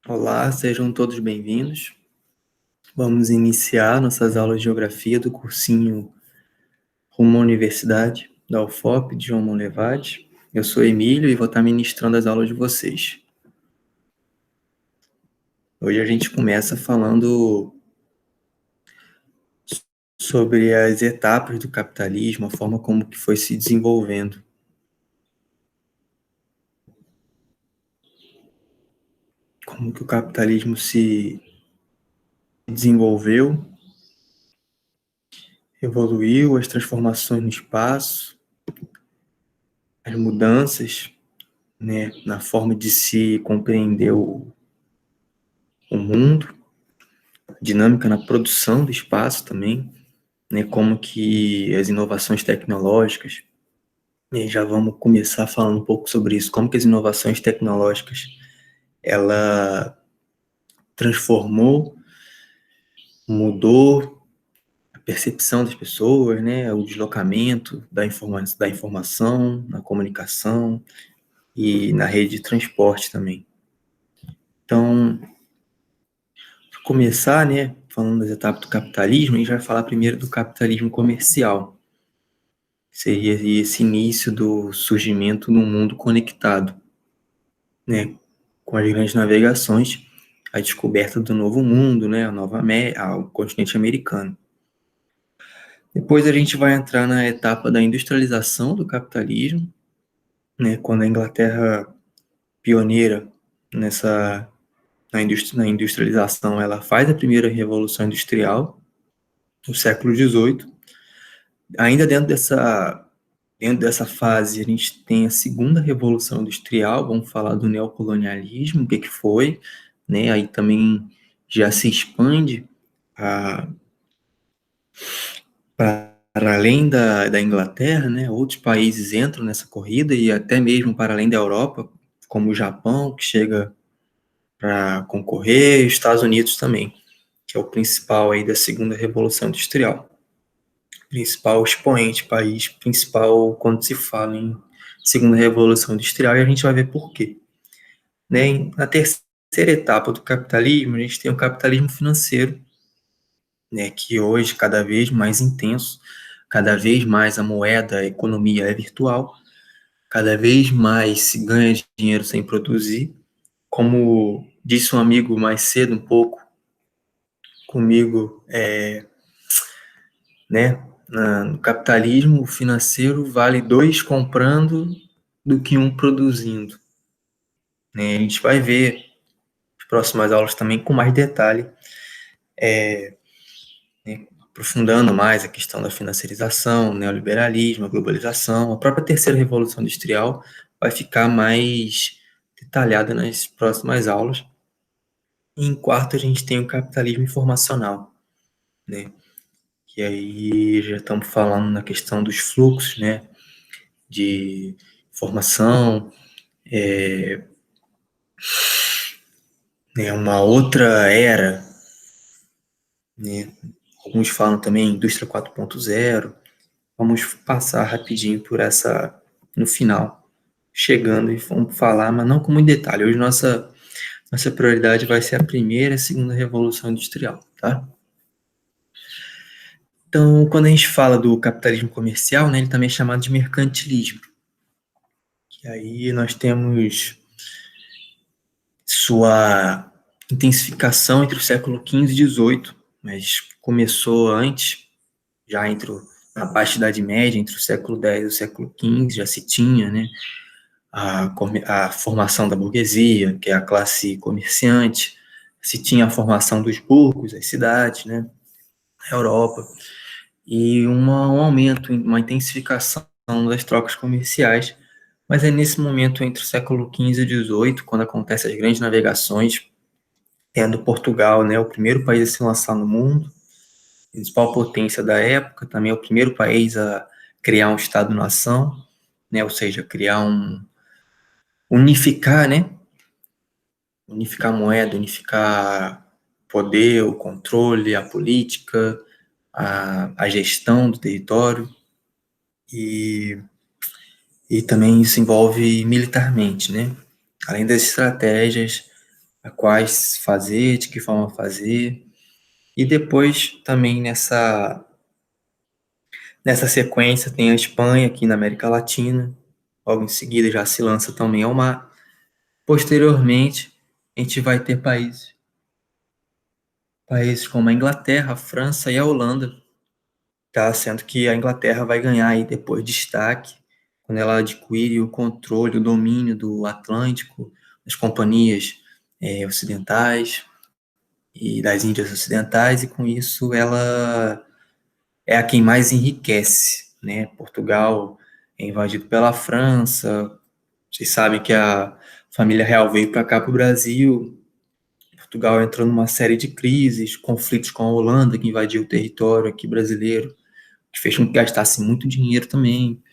Olá, sejam todos bem-vindos. Vamos iniciar nossas aulas de Geografia do cursinho Rumo à Universidade da UFOP de João Monlevade. Eu sou Emílio e vou estar ministrando as aulas de vocês. Hoje a gente começa falando sobre as etapas do capitalismo, a forma como que foi se desenvolvendo. Como que o capitalismo se desenvolveu, evoluiu, as transformações no espaço, as mudanças, né, na forma de se compreender o mundo, dinâmica na produção do espaço também, né, como que as inovações tecnológicas, e já vamos começar falando um pouco sobre isso, como que as inovações tecnológicas, ela transformou, mudou a percepção das pessoas, né, o deslocamento da informação, na comunicação e na rede de transporte também. Então, para começar, né, falando das etapas do capitalismo, a gente vai falar primeiro do capitalismo comercial. Seria esse início do surgimento num mundo conectado, né, com as grandes navegações, a descoberta do novo mundo, né, o continente americano. Depois a gente vai entrar na etapa da industrialização do capitalismo, né, quando a Inglaterra, pioneira na industrialização, ela faz a primeira revolução industrial, no século XVIII. Ainda dentro dessa fase, a gente tem a segunda revolução industrial, vamos falar do neocolonialismo, o que foi, né? Aí também já se expande para além da Inglaterra, né? Outros países entram nessa corrida e até mesmo para além da Europa, como o Japão, que chega para concorrer, e os Estados Unidos também, que é o principal aí da segunda revolução industrial. Principal expoente, país principal quando se fala em segunda revolução industrial, e a gente vai ver por quê. Né? Na terceira etapa do capitalismo, a gente tem o capitalismo financeiro, né, que hoje cada vez mais intenso, cada vez mais a moeda, a economia é virtual, cada vez mais se ganha dinheiro sem produzir. Como disse um amigo mais cedo um pouco comigo, né, no capitalismo financeiro vale dois comprando do que um produzindo. Né? A gente vai ver nas próximas aulas também com mais detalhe, né, aprofundando mais a questão da financiarização, neoliberalismo, a globalização. A própria terceira revolução industrial vai ficar mais detalhada nas próximas aulas. E em quarto a gente tem o capitalismo informacional, né? Que aí já estamos falando na questão dos fluxos, né, de informação, né, uma outra era, né? Alguns falam também indústria 4.0. Vamos passar rapidinho por essa no final, chegando e vamos falar, mas não com muito detalhe. Hoje nossa prioridade vai ser a primeira e a segunda revolução industrial, tá? Então, quando a gente fala do capitalismo comercial, né, ele também é chamado de mercantilismo. E aí nós temos sua intensificação entre o século XV e XVIII, mas começou antes, já na baixa Idade Média, entre o século X e o século XV, já se tinha, né, a formação da burguesia, que é a classe comerciante, se tinha a formação dos burgos, as cidades, né, na Europa, e um aumento, uma intensificação das trocas comerciais, mas é nesse momento entre o século XV e XVIII, quando acontecem as grandes navegações, tendo Portugal, né, o primeiro país a se lançar no mundo, principal potência da época, também é o primeiro país a criar um Estado-nação, né, ou seja, unificar, né, unificar a moeda, unificar poder, o controle, a política, a gestão do território, e também isso envolve militarmente, né, além das estratégias, quais fazer, de que forma fazer. E depois também nessa sequência tem a Espanha aqui na América Latina, logo em seguida já se lança também ao mar. Posteriormente, a gente vai ter países como a Inglaterra, a França e a Holanda, tá? Sendo que a Inglaterra vai ganhar aí depois destaque quando ela adquire o controle, o domínio do Atlântico, das companhias ocidentais e das Índias Ocidentais, e com isso ela é a quem mais enriquece, né? Portugal é invadido pela França, vocês sabem que a família real veio para cá, para o Brasil. Portugal entrou numa série de crises, conflitos com a Holanda, que invadiu o território aqui brasileiro, que fez com que gastasse muito dinheiro também.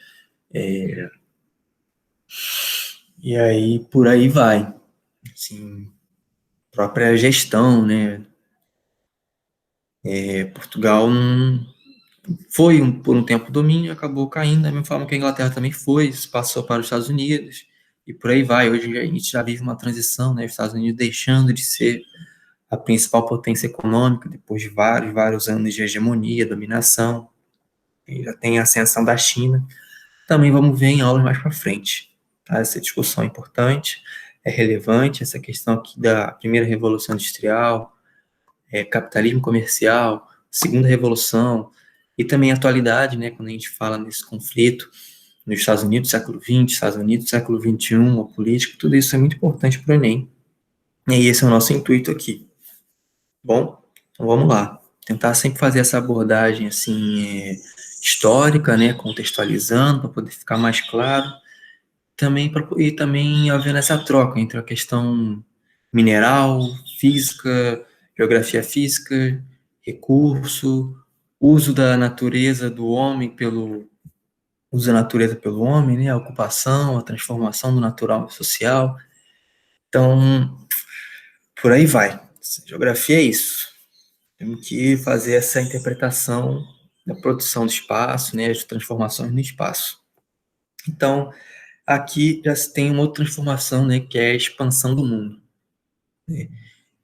E aí, por aí vai. Assim, própria gestão, né? Portugal não foi por um tempo domínio, acabou caindo, da mesma forma que a Inglaterra também foi, passou para os Estados Unidos, e por aí vai. Hoje a gente já vive uma transição, né? Os Estados Unidos deixando de ser a principal potência econômica, depois de vários anos de hegemonia, dominação, e já tem a ascensão da China. Também vamos ver em aulas mais para frente. Tá? Essa discussão é importante, é relevante, essa questão aqui da primeira revolução industrial, capitalismo comercial, segunda revolução, e também a atualidade, né, quando a gente fala nesse conflito nos Estados Unidos, século XX, Estados Unidos, século XXI, o político, tudo isso é muito importante para o Enem. E esse é o nosso intuito aqui. Bom, então vamos lá. Tentar sempre fazer essa abordagem assim histórica, né, contextualizando para poder ficar mais claro. E também havendo essa troca entre a questão mineral, física, geografia física, recurso, uso da natureza do homem pelo uso da natureza pelo homem, né, a ocupação, a transformação do natural no social. Então, por aí vai. Geografia é isso. Temos que fazer essa interpretação da produção do espaço, né, as transformações no espaço. Então, aqui já se tem uma outra transformação, né, que é a expansão do mundo. Né?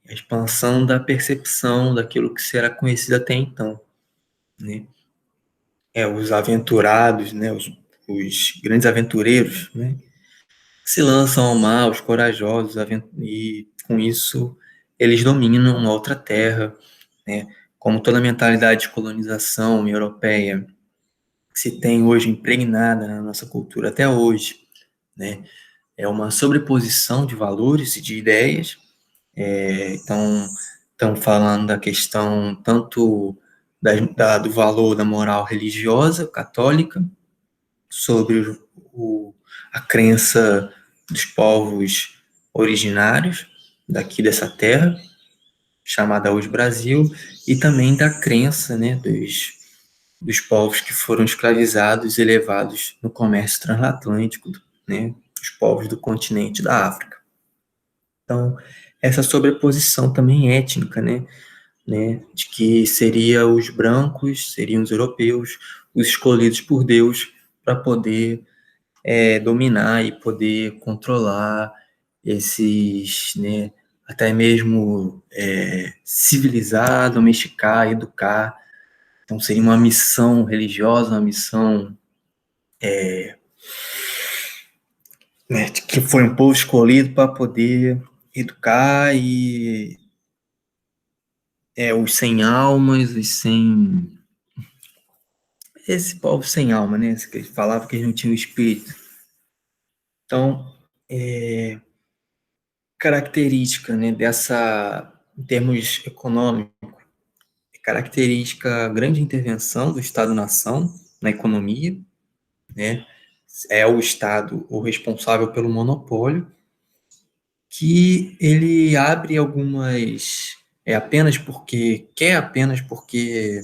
A expansão da percepção daquilo que será conhecido até então. Né? Os aventurados, né, os grandes aventureiros, né, que se lançam ao mar, os corajosos, e com isso eles dominam uma outra terra, né? Como toda a mentalidade de colonização europeia se tem hoje impregnada na nossa cultura até hoje, né? É uma sobreposição de valores e de ideias. Então, estão falando da questão tanto do valor da moral religiosa católica, sobre a crença dos povos originários daqui dessa terra, chamada hoje Brasil, e também da crença, né, dos povos que foram escravizados e levados no comércio transatlântico, né, os povos do continente da África. Então, essa sobreposição também étnica, né, de que seria os brancos, seriam os europeus, os escolhidos por Deus para poder dominar e poder controlar esses, né, até mesmo civilizar, domesticar, educar. Então seria uma missão religiosa, uma missão né, que foi um povo escolhido para poder educar e os sem almas, os sem esse povo sem alma, né? Que eles falavam que eles não tinham espírito. Então, característica, né, dessa, em termos econômicos, característica a grande intervenção do Estado-nação na economia, né? É o Estado o responsável pelo monopólio, que ele abre algumas apenas porque quer, apenas porque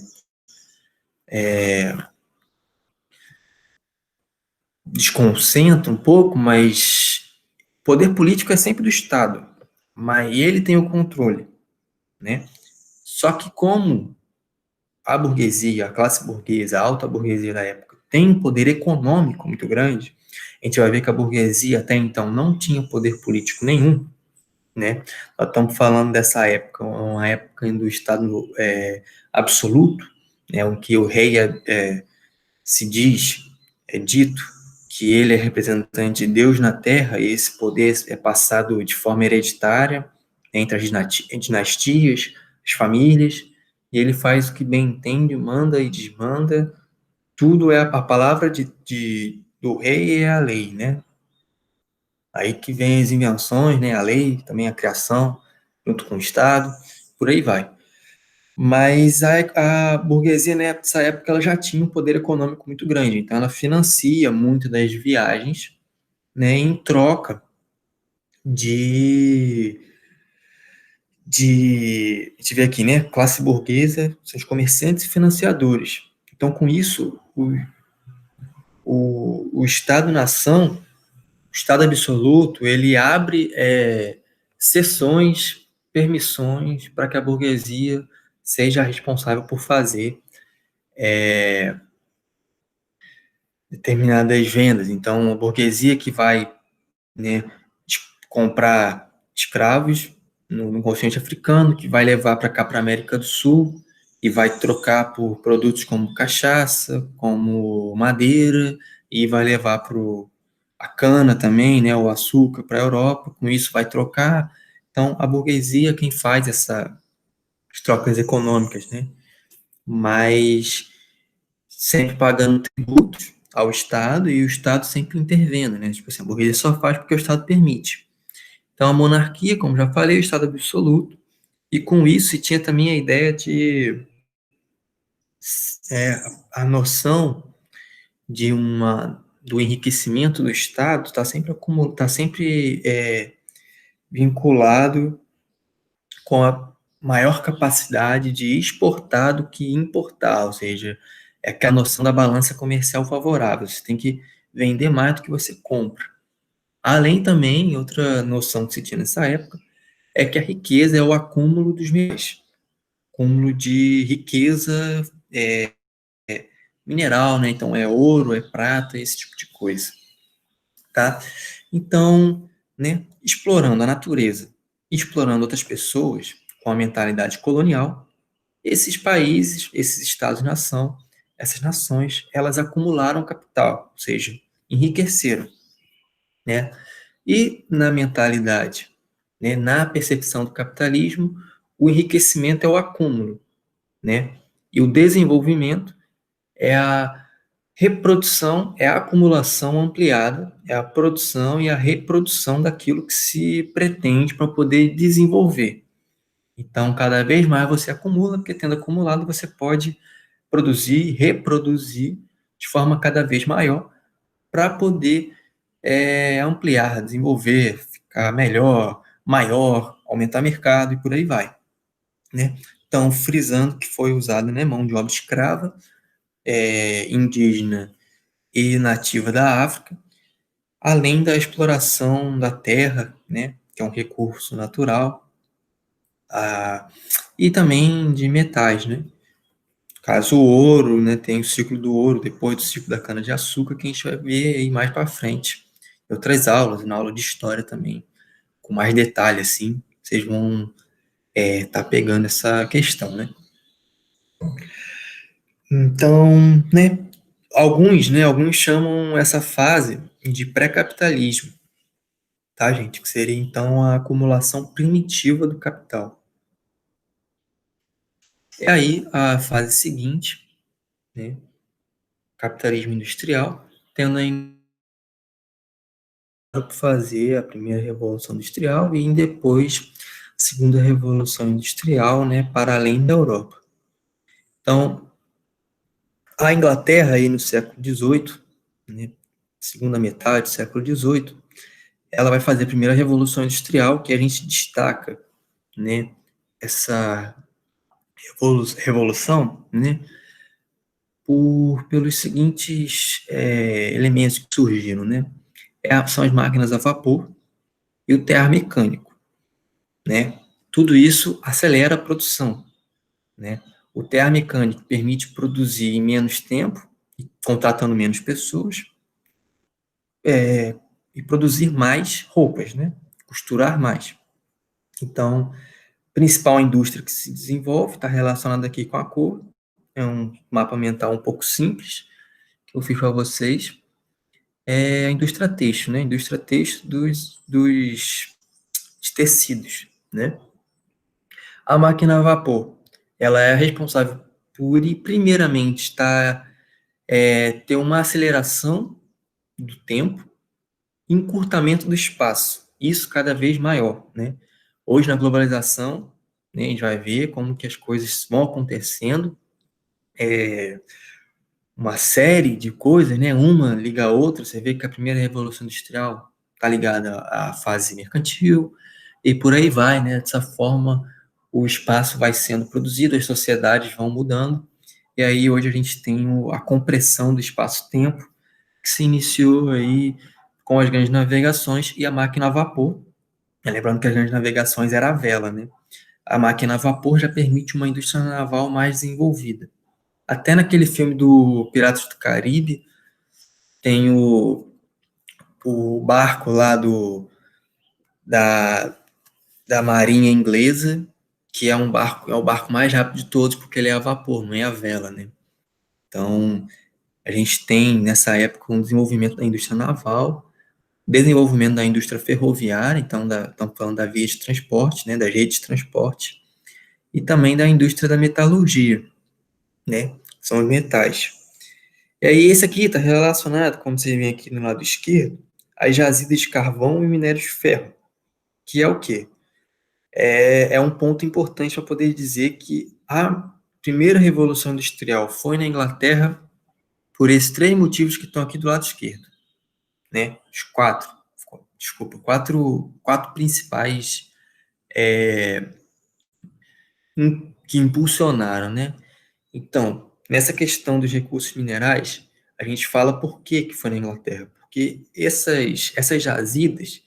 desconcentra um pouco, mas poder político é sempre do Estado, mas ele tem o controle, né? Só que como a burguesia, a classe burguesa, a alta burguesia da época, tem um poder econômico muito grande, a gente vai ver que a burguesia até então não tinha poder político nenhum, né? Nós estamos falando dessa época, uma época do Estado absoluto, né, em que o rei se diz, é dito, que ele é representante de Deus na Terra, e esse poder é passado de forma hereditária entre as dinastias, as famílias, e ele faz o que bem entende, manda e desmanda, tudo é a palavra do rei é a lei, né? Aí que vem as invenções, né? A lei, também a criação, junto com o Estado, por aí vai. Mas a burguesia, né, nessa época, ela já tinha um poder econômico muito grande, então ela financia muito das viagens, né, em troca de, a gente vê aqui, né, classe burguesa, seus comerciantes e financiadores. Então, com isso, o Estado-nação, o Estado absoluto, ele abre seções, permissões para que a burguesia seja responsável por fazer determinadas vendas. Então, a burguesia que vai, né, comprar escravos no continente africano, que vai levar para cá, para a América do Sul, e vai trocar por produtos como cachaça, como madeira, e vai levar para a cana também, né, o açúcar para a Europa, com isso vai trocar. Então, a burguesia é quem faz essas trocas econômicas, né? Mas sempre pagando tributos ao Estado e o Estado sempre intervendo, né? Tipo assim, a burguesia só faz porque o Estado permite. Então, a monarquia, como já falei, o Estado absoluto, e com isso se tinha também a ideia de é, a noção de do enriquecimento do Estado está sempre vinculado com a maior capacidade de exportar do que importar, ou seja, é aquela noção da balança comercial favorável. Você tem que vender mais do que você compra. Além também, outra noção que se tinha nessa época, é que a riqueza é o acúmulo dos bens, acúmulo de riqueza mineral, né? Então é ouro, é prata, esse tipo de coisa, tá? Então, né, explorando a natureza, explorando outras pessoas com a mentalidade colonial, esses países, esses estados-nação, essas nações, elas acumularam capital, ou seja, enriqueceram, né? E na mentalidade, né, na percepção do capitalismo, o enriquecimento é o acúmulo, né? E o desenvolvimento é a reprodução, é a acumulação ampliada, é a produção e a reprodução daquilo que se pretende para poder desenvolver. Então, cada vez mais você acumula, porque tendo acumulado, você pode produzir, reproduzir de forma cada vez maior para poder ampliar, desenvolver, ficar melhor, maior, aumentar mercado e por aí vai, né? Então, frisando que foi usado, né, mão de obra escrava, indígena e nativa da África, além da exploração da terra, né, que é um recurso natural, e também de metais, né? Caso o ouro, né, tem o ciclo do ouro, depois do ciclo da cana-de-açúcar, que a gente vai ver aí mais para frente, em outras aulas, na aula de história também, com mais detalhe, assim, vocês vão tá pegando essa questão, né? Então, alguns chamam essa fase de pré-capitalismo, tá, gente? Que seria, então, a acumulação primitiva do capital. E aí, a fase seguinte, né, capitalismo industrial, tendo ainda para fazer a primeira revolução industrial e depois a segunda revolução industrial, né, para além da Europa. Então, a Inglaterra aí no século XVIII, né, segunda metade do século XVIII, ela vai fazer a primeira revolução industrial, que a gente destaca, né, essa revolução, né, pelos seguintes elementos que surgiram, né, são as máquinas a vapor e o tear mecânico, né, tudo isso acelera a produção, né, o tear mecânico permite produzir em menos tempo, contratando menos pessoas, e produzir mais roupas, né, costurar mais. Então, principal indústria que se desenvolve, está relacionada aqui com a cor, é um mapa mental um pouco simples, que eu fiz para vocês, é a indústria têxtil, né? A indústria têxtil dos tecidos, né? A máquina a vapor, ela é responsável por, primeiramente, ter uma aceleração do tempo, encurtamento do espaço, isso cada vez maior, né? Hoje, na globalização, né, a gente vai ver como que as coisas vão acontecendo, uma série de coisas, né? Uma liga a outra. Você vê que a primeira revolução industrial está ligada à fase mercantil e por aí vai, né? Dessa forma, o espaço vai sendo produzido, as sociedades vão mudando e aí hoje a gente tem a compressão do espaço-tempo que se iniciou aí com as grandes navegações e a máquina a vapor. Lembrando que as grandes navegações era a vela, né? A máquina a vapor já permite uma indústria naval mais desenvolvida. Até naquele filme do Piratas do Caribe, tem o barco lá da, da Marinha Inglesa, que é o barco mais rápido de todos, porque ele é a vapor, não é a vela, né? Então, a gente tem, nessa época, um desenvolvimento da indústria naval, desenvolvimento da indústria ferroviária, então, estamos falando da via de transporte, né, das redes de transporte, e também da indústria da metalurgia, né, são os metais. E aí esse aqui está relacionado, como você vê aqui no lado esquerdo, às jazidas de carvão e minérios de ferro, que é o quê? É um ponto importante para poder dizer que a primeira revolução industrial foi na Inglaterra por esses três motivos que estão aqui do lado esquerdo, né? Os quatro principais que impulsionaram, né? Então, nessa questão dos recursos minerais, a gente fala por que foi na Inglaterra, porque essas jazidas,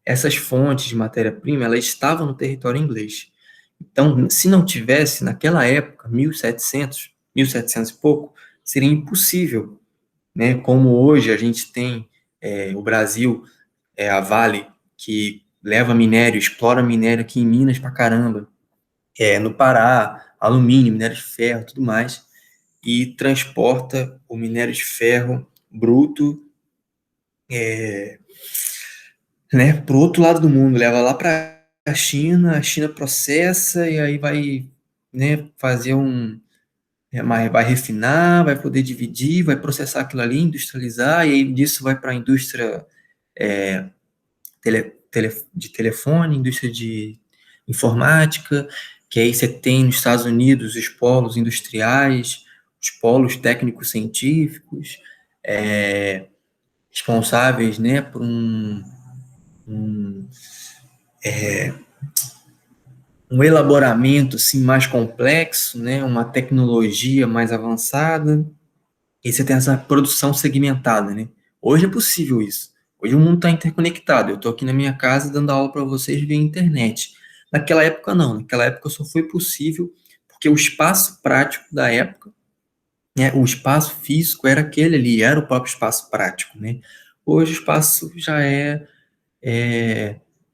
essas fontes de matéria-prima, elas estavam no território inglês. Então, se não tivesse, naquela época, 1700 e pouco, seria impossível, né? Como hoje a gente tem o Brasil, a Vale, que leva minério, explora minério aqui em Minas pra caramba, no Pará, alumínio, minério de ferro, tudo mais, e transporta o minério de ferro bruto, né, para o outro lado do mundo, leva lá para a China processa e aí vai, né, fazer vai refinar, vai poder dividir, vai processar aquilo ali, industrializar, e aí disso vai para a indústria de telefone, indústria de informática, que aí você tem nos Estados Unidos os polos industriais, os polos técnicos científicos, responsáveis, né, por um um elaboramento assim, mais complexo, né, uma tecnologia mais avançada, e você tem essa produção segmentada, né? Hoje é possível isso. Hoje o mundo está interconectado. Eu estou aqui na minha casa dando aula para vocês via internet. Naquela época, não. Naquela época só foi possível porque o espaço prático da época, né, o espaço físico era aquele ali, era o próprio espaço prático, né? Hoje o espaço já é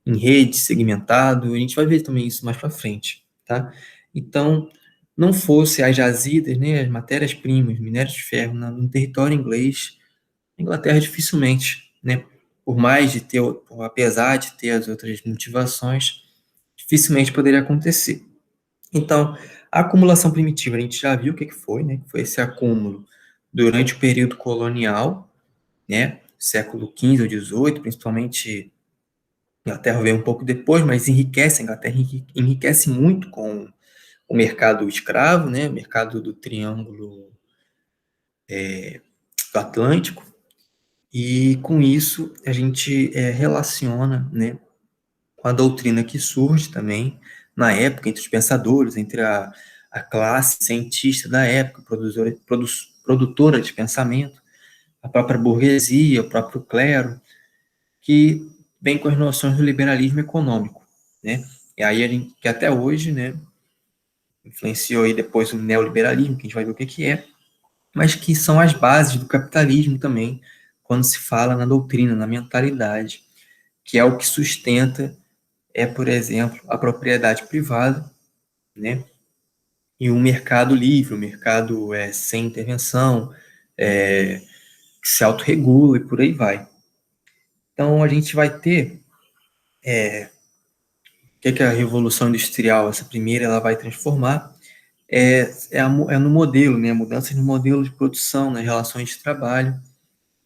em rede, segmentado, a gente vai ver também isso mais para frente, tá? Então, não fosse as jazidas, né, as matérias-primas, minérios de ferro no território inglês, a Inglaterra dificilmente, né, por mais de ter, apesar de ter as outras motivações, dificilmente poderia acontecer. Então, a acumulação primitiva, a gente já viu o que foi, né, que foi esse acúmulo durante o período colonial, né, século XV ou XVIII, principalmente a Inglaterra veio um pouco depois, mas enriquece, a Inglaterra enriquece muito com o mercado escravo, né, o mercado do Triângulo do Atlântico, e com isso a gente relaciona, né, com a doutrina que surge também na época, entre os pensadores, entre a classe cientista da época, produtora de pensamento, a própria burguesia, o próprio clero, que vem com as noções do liberalismo econômico, né? E aí a gente, que até hoje, né, influenciou aí depois o neoliberalismo, que a gente vai ver o que que é, mas que são as bases do capitalismo também, quando se fala na doutrina, na mentalidade, que é o que sustenta é, por exemplo, a propriedade privada, né? E um mercado livre, um mercado sem intervenção, que se autorregula e por aí vai. Então, a gente vai ter o que a Revolução Industrial, essa primeira, ela vai transformar é no modelo, né? Mudanças no modelo de produção, nas relações de trabalho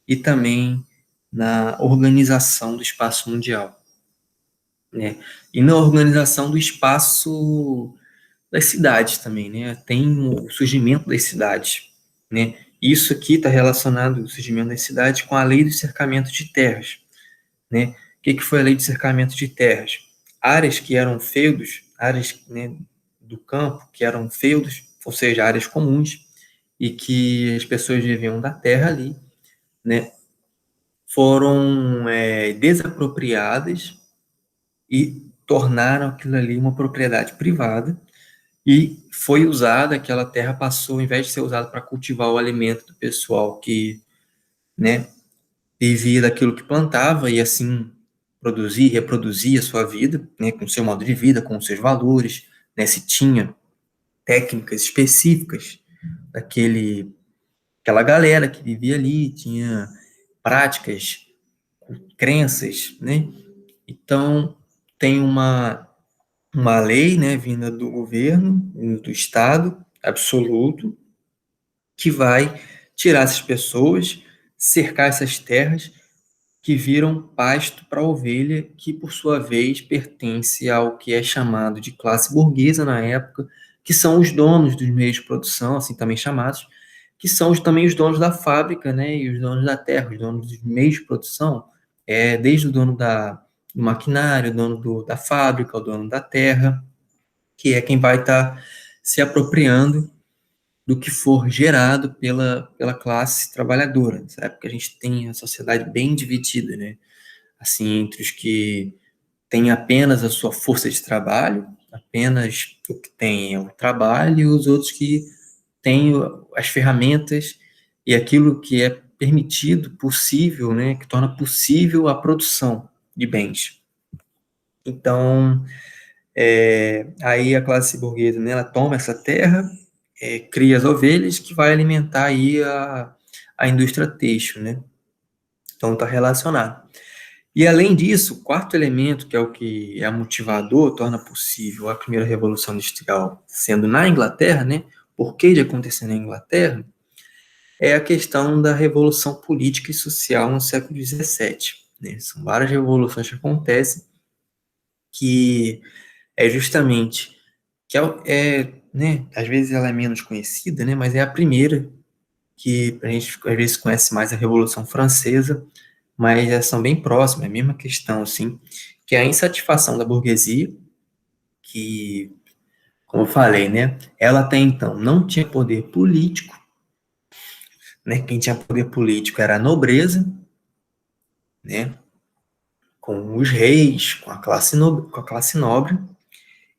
e também na organização do espaço mundial, né? E na organização do espaço das cidades também, né? Tem o surgimento das cidades, né? Isso aqui está relacionado, o surgimento das cidades, com a lei do cercamento de terras, né? O que foi a lei de cercamento de terras? Áreas que eram feudos, áreas, né, do campo que eram feudos, ou seja, áreas comuns, e que as pessoas viviam da terra ali, né, foram desapropriadas e tornaram aquilo ali uma propriedade privada, e foi usada, aquela terra passou, ao invés de ser usada para cultivar o alimento do pessoal que, né, vivia daquilo que plantava e assim produzir, reproduzir a sua vida, né, com o seu modo de vida, com os seus valores, né, se tinha técnicas específicas aquela galera que vivia ali, tinha práticas, crenças, né? Então, tem uma lei, né, vinda do governo, do Estado, absoluto, que vai tirar essas pessoas, cercar essas terras que viram pasto para a ovelha, que por sua vez pertence ao que é chamado de classe burguesa na época, que são os donos dos meios de produção, assim também chamados, que são também os donos da fábrica, né, e os donos da terra, os donos dos meios de produção, desde o dono do maquinário, o dono da fábrica, o dono da terra, que é quem vai estar se apropriando do que for gerado pela classe trabalhadora. Nessa época a gente tem a sociedade bem dividida, né? Assim, entre os que têm apenas a sua força de trabalho, apenas o que tem é o trabalho, e os outros que têm as ferramentas e aquilo que é permitido, possível, né, que torna possível a produção de bens. Então, aí a classe burguesa, né, ela toma essa terra, cria as ovelhas, que vai alimentar aí a indústria têxtil, né? Então, está relacionado. E, além disso, o quarto elemento, que é o que é motivador, torna possível a primeira Revolução Industrial sendo na Inglaterra, né? Por que de acontecer na Inglaterra? É a questão da Revolução Política e Social no século XVII, né? São várias revoluções que acontecem, que é justamente, que né, às vezes ela é menos conhecida, né? Mas é a primeira, que a gente às vezes conhece mais a Revolução Francesa, mas elas são bem próximas, é a mesma questão, assim, que é a insatisfação da burguesia, que, como eu falei, né, ela até então não tinha poder político, né, quem tinha poder político era a nobreza, né, com os reis, com a classe nobre,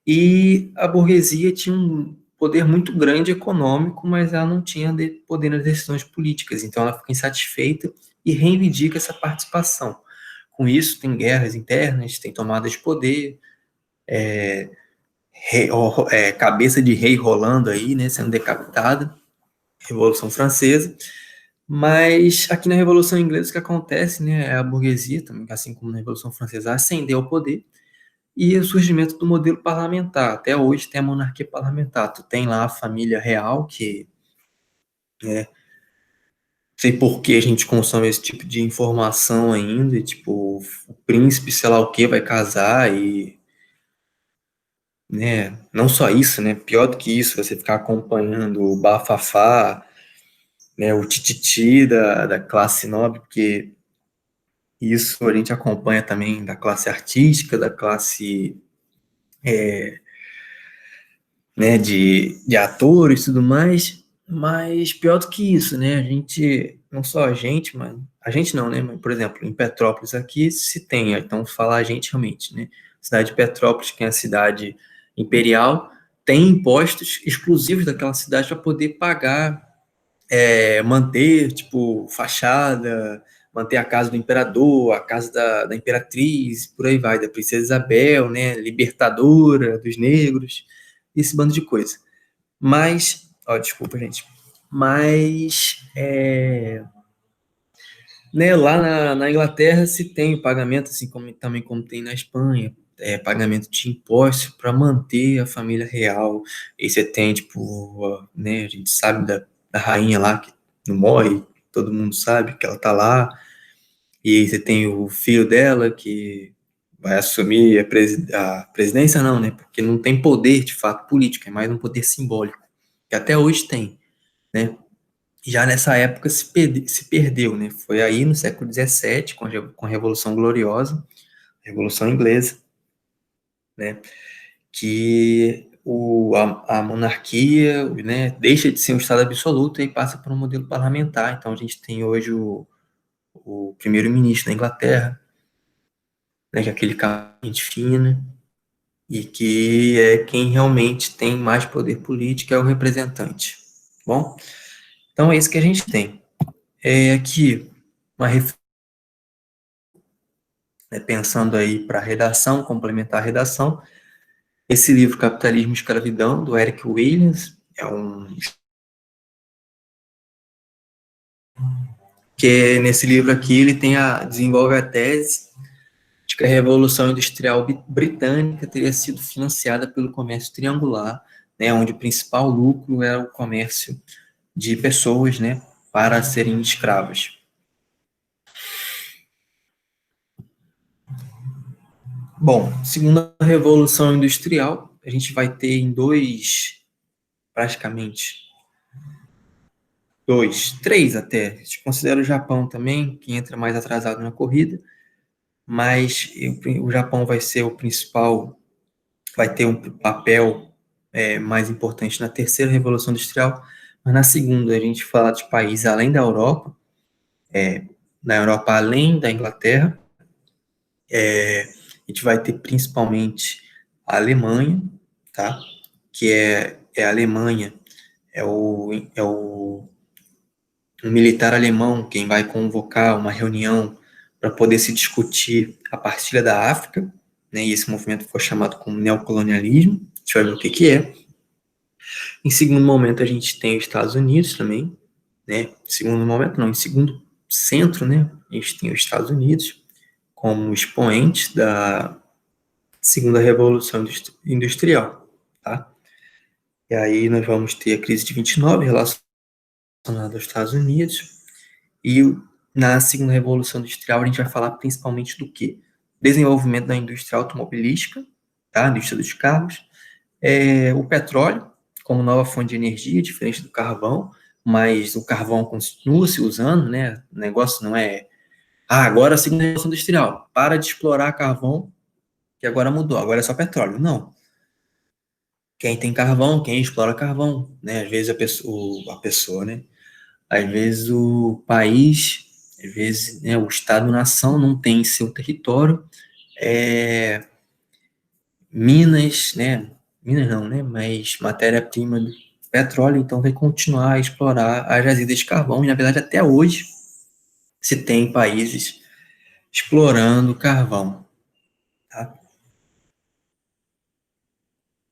e a burguesia tinha um poder muito grande econômico, mas ela não tinha poder nas decisões políticas, então ela fica insatisfeita e reivindica essa participação. Com isso, tem guerras internas, tem tomadas de poder, cabeça de rei rolando aí, né, sendo decapitada, Revolução Francesa. Mas aqui na Revolução Inglesa o que acontece, né, é a burguesia, também, assim como na Revolução Francesa, ascendeu ao poder, e o surgimento do modelo parlamentar. Até hoje tem a monarquia parlamentar. Tu tem lá a família real, que não sei por que a gente consome esse tipo de informação ainda, e, tipo, o príncipe, sei lá o que, vai casar e, né, não só isso, né, pior do que isso, você ficar acompanhando o bafafá, né, o tititi da classe nobre, porque isso a gente acompanha também da classe artística, da classe, né, de atores e tudo mais, mas pior do que isso, né, a gente, não só a gente, mas, a gente não, né, mas, por exemplo, em Petrópolis aqui se tem, então falar a gente realmente, né, cidade de Petrópolis, que é a cidade imperial, tem impostos exclusivos daquela cidade para poder pagar, manter, tipo, fachada, manter a casa do imperador, a casa da imperatriz, por aí vai, da princesa Isabel, né, libertadora dos negros, esse bando de coisa. Mas, desculpa, gente, mas, né, lá na Inglaterra se tem o pagamento, assim como também como tem na Espanha, pagamento de impostos para manter a família real. E você tem, tipo, né, a gente sabe da rainha lá que não morre, todo mundo sabe que ela tá lá. E aí você tem o filho dela que vai assumir a presidência, não, né? Porque não tem poder de fato político, é mais um poder simbólico, que até hoje tem, né? Já nessa época se perdeu, né? Foi aí no século XVII, com a Revolução Gloriosa, Revolução Inglesa, né? Que a monarquia, né, deixa de ser um Estado absoluto e passa para um modelo parlamentar. Então a gente tem hoje o primeiro-ministro da Inglaterra, né, que é aquele cara de gente fina, e que é quem realmente tem mais poder político, é o representante. Bom, então é isso que a gente tem. Aqui, pensando aí para a redação, complementar a redação, esse livro Capitalismo e Escravidão, do Eric Williams, nesse livro aqui ele desenvolve a tese de que a Revolução Industrial Britânica teria sido financiada pelo comércio triangular, né, onde o principal lucro era o comércio de pessoas, né, para serem escravas. Bom, segundo a Revolução Industrial, a gente vai ter praticamente três até. A gente considera o Japão também, que entra mais atrasado na corrida, mas o Japão vai ser o principal, vai ter um papel mais importante na terceira Revolução Industrial, mas na segunda a gente fala de países além da Europa, na Europa além da Inglaterra, a gente vai ter principalmente a Alemanha, tá? Que a Alemanha, o um militar alemão quem vai convocar uma reunião para poder se discutir a partilha da África, né? E esse movimento foi chamado como neocolonialismo. A gente vai ver o que é. Em segundo momento, a gente tem os Estados Unidos também, né? Em segundo momento, não, em segundo centro, né? A gente tem os Estados Unidos como expoente da segunda revolução industrial, tá? E aí nós vamos ter a crise de 29 relacionada aos Estados Unidos, e na segunda revolução industrial a gente vai falar principalmente do quê? Desenvolvimento da indústria automobilística, tá? Indústria dos carros, o petróleo como nova fonte de energia, diferente do carvão, mas o carvão continua se usando, né? O negócio não é, agora a segunda revolução industrial, para de explorar carvão, que agora mudou, agora é só petróleo. Não. Quem tem carvão, quem explora carvão, né? Às vezes a pessoa, né? Às vezes o país, às vezes, né, o Estado-nação não tem em seu território minas, né? Minas não, né? Mas matéria-prima do petróleo, então vai continuar a explorar as jazidas de carvão. E, na verdade, até hoje se tem países explorando carvão, tá?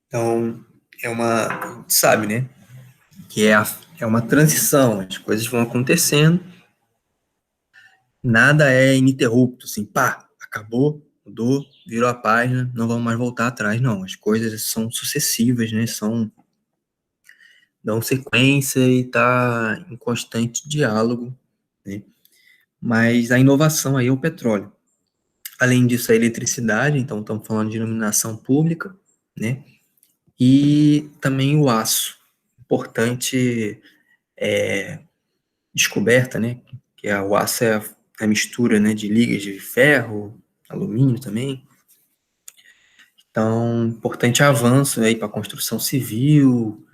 Então, a gente sabe, né? Que é uma transição, as coisas vão acontecendo, nada é ininterrupto, assim, pá, acabou, mudou, virou a página, não vamos mais voltar atrás, não. As coisas são sucessivas, né? Dão sequência e tá em constante diálogo, né? Mas a inovação aí é o petróleo. Além disso, a eletricidade, então estamos falando de iluminação pública, né? E também o aço, importante descoberta, né? Que o aço é a mistura, né, de ligas de ferro, alumínio também. Então, importante avanço aí para a construção civil,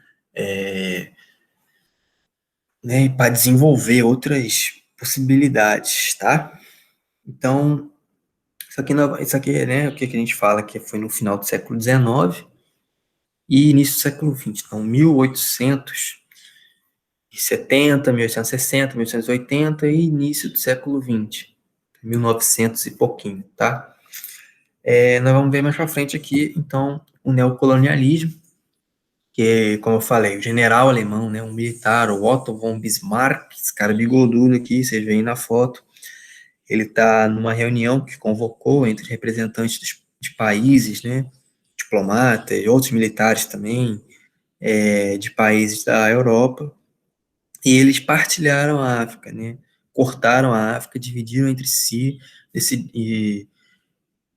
né, para desenvolver outras possibilidades, tá? Então, isso aqui, né, o que a gente fala que foi no final do século XIX e início do século XX. Então, 1800 1870, 1860, 1880 e início do século XX, 1900 e pouquinho, tá? Nós vamos ver mais para frente aqui, então, o neocolonialismo, que, como eu falei, o general alemão, né, um militar, o Otto von Bismarck, esse cara bigodudo aqui, vocês veem na foto, ele está numa reunião que convocou entre representantes de países, né, diplomatas, outros militares também, de países da Europa, e eles partilharam a África, né, cortaram a África, dividiram entre si,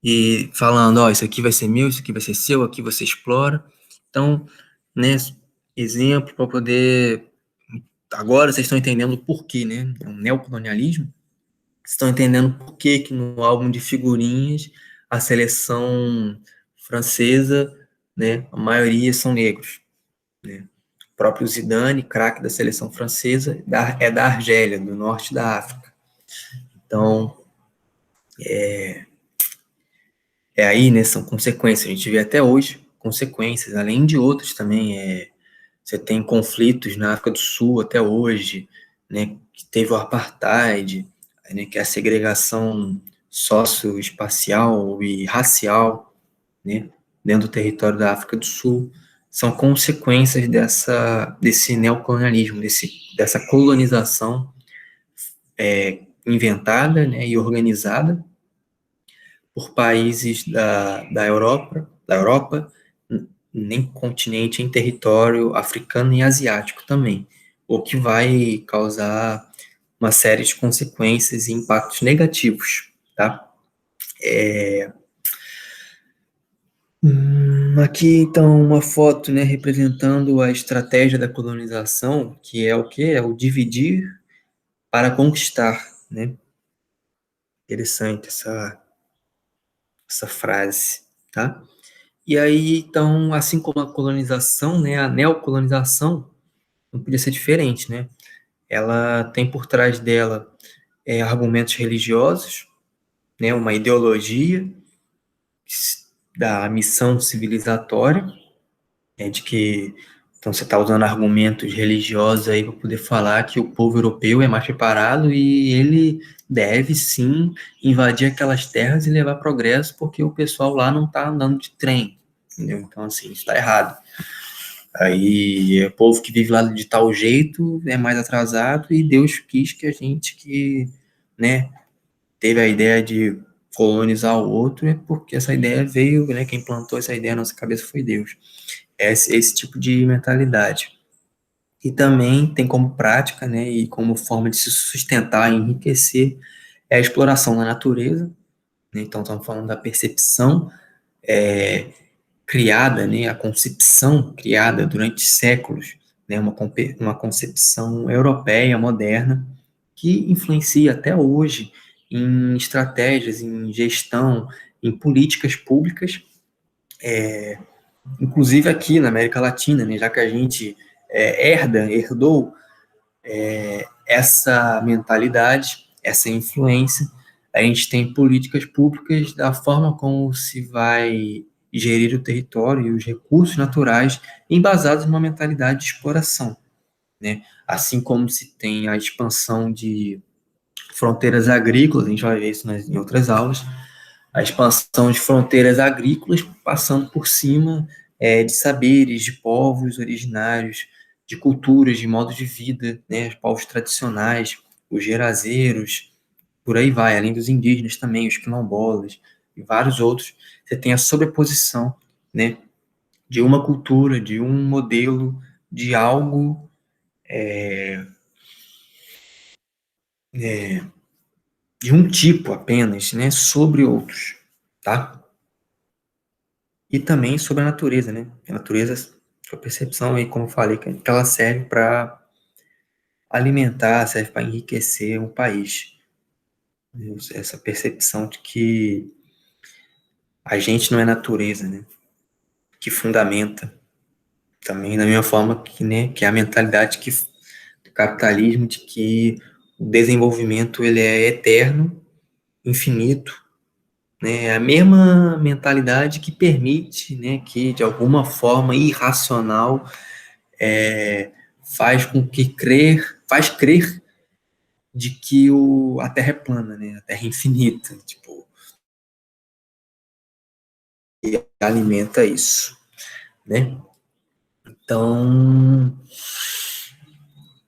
e falando, ó, isso aqui vai ser meu, isso aqui vai ser seu, aqui você explora. Então, né, exemplo para poder... Agora vocês estão entendendo o porquê, né? É um neocolonialismo. Vocês estão entendendo por que no álbum de figurinhas a seleção francesa, né, a maioria são negros, né? O próprio Zidane, craque da seleção francesa, é da Argélia, do norte da África. Então, aí, né, são consequências. A gente vê até hoje consequências, além de outros também. Você tem conflitos na África do Sul até hoje, né, que teve o apartheid, né, que é a segregação socioespacial e racial, né, dentro do território da África do Sul. São consequências desse neocolonialismo, dessa colonização inventada, né, e organizada por países da Europa, nem continente, em território africano e asiático também, o que vai causar uma série de consequências e impactos negativos, tá? Aqui, então, uma foto, né, representando a estratégia da colonização, que é o quê? É o dividir para conquistar, né? Interessante essa frase, tá? E aí, então, assim como a colonização, né, a neocolonização não podia ser diferente, né? Ela tem por trás dela argumentos religiosos, né, uma ideologia da missão civilizatória, de que então você está usando argumentos religiosos aí para poder falar que o povo europeu é mais preparado e ele deve sim invadir aquelas terras e levar progresso porque o pessoal lá não está andando de trem, entendeu? Então assim, isso está errado. Aí, o povo que vive lá de tal jeito é mais atrasado e Deus quis que a gente que, né, teve a ideia de colonizar o outro, é porque essa ideia veio, né, quem plantou essa ideia na nossa cabeça foi Deus. Esse tipo de mentalidade. E também tem como prática, né, e como forma de se sustentar e enriquecer a exploração da natureza, né, então estamos falando da percepção criada, né, a concepção criada durante séculos, né, uma concepção europeia moderna que influencia até hoje em estratégias, em gestão, em políticas públicas, inclusive aqui na América Latina, né, já que a gente herdou essa mentalidade, essa influência, a gente tem políticas públicas da forma como se vai gerir o território e os recursos naturais embasados numa mentalidade de exploração, né? Assim como se tem a expansão de fronteiras agrícolas, a gente vai ver isso em outras aulas, a expansão de fronteiras agrícolas passando por cima de saberes, de povos originários, de culturas, de modos de vida, né, os povos tradicionais, os gerazeiros, por aí vai, além dos indígenas também, os quilombolas e vários outros, você tem a sobreposição, né, de uma cultura, de um modelo, de algo de um tipo apenas, né, sobre outros, tá? E também sobre a natureza, né? A natureza, a percepção aí, como eu falei, que ela serve para alimentar, serve para enriquecer um país. Essa percepção de que a gente não é natureza, né? Que fundamenta também da mesma forma que, né, que é a mentalidade do capitalismo de que o desenvolvimento ele é eterno, infinito, né? É a mesma mentalidade que permite, né, que de alguma forma irracional faz crer de que a Terra é plana, né? A Terra é infinita, tipo, e alimenta isso, né? Então,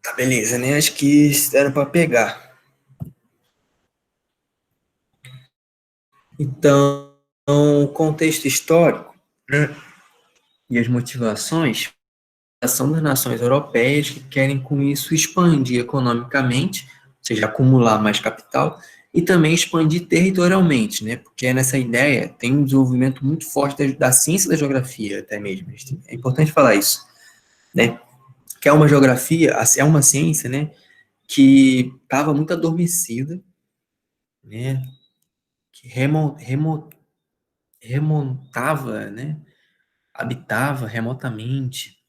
tá beleza, né? Acho que deram para pegar. Então, o contexto histórico, né, e as motivações são das nações europeias que querem com isso expandir economicamente, ou seja, acumular mais capital, e também expandir territorialmente, né? Porque nessa ideia tem um desenvolvimento muito forte da ciência da geografia, até mesmo. É importante falar isso, né? Que é uma geografia, é uma ciência, né? Que estava muito adormecida, né? Que remontava, né? Habitava remotamente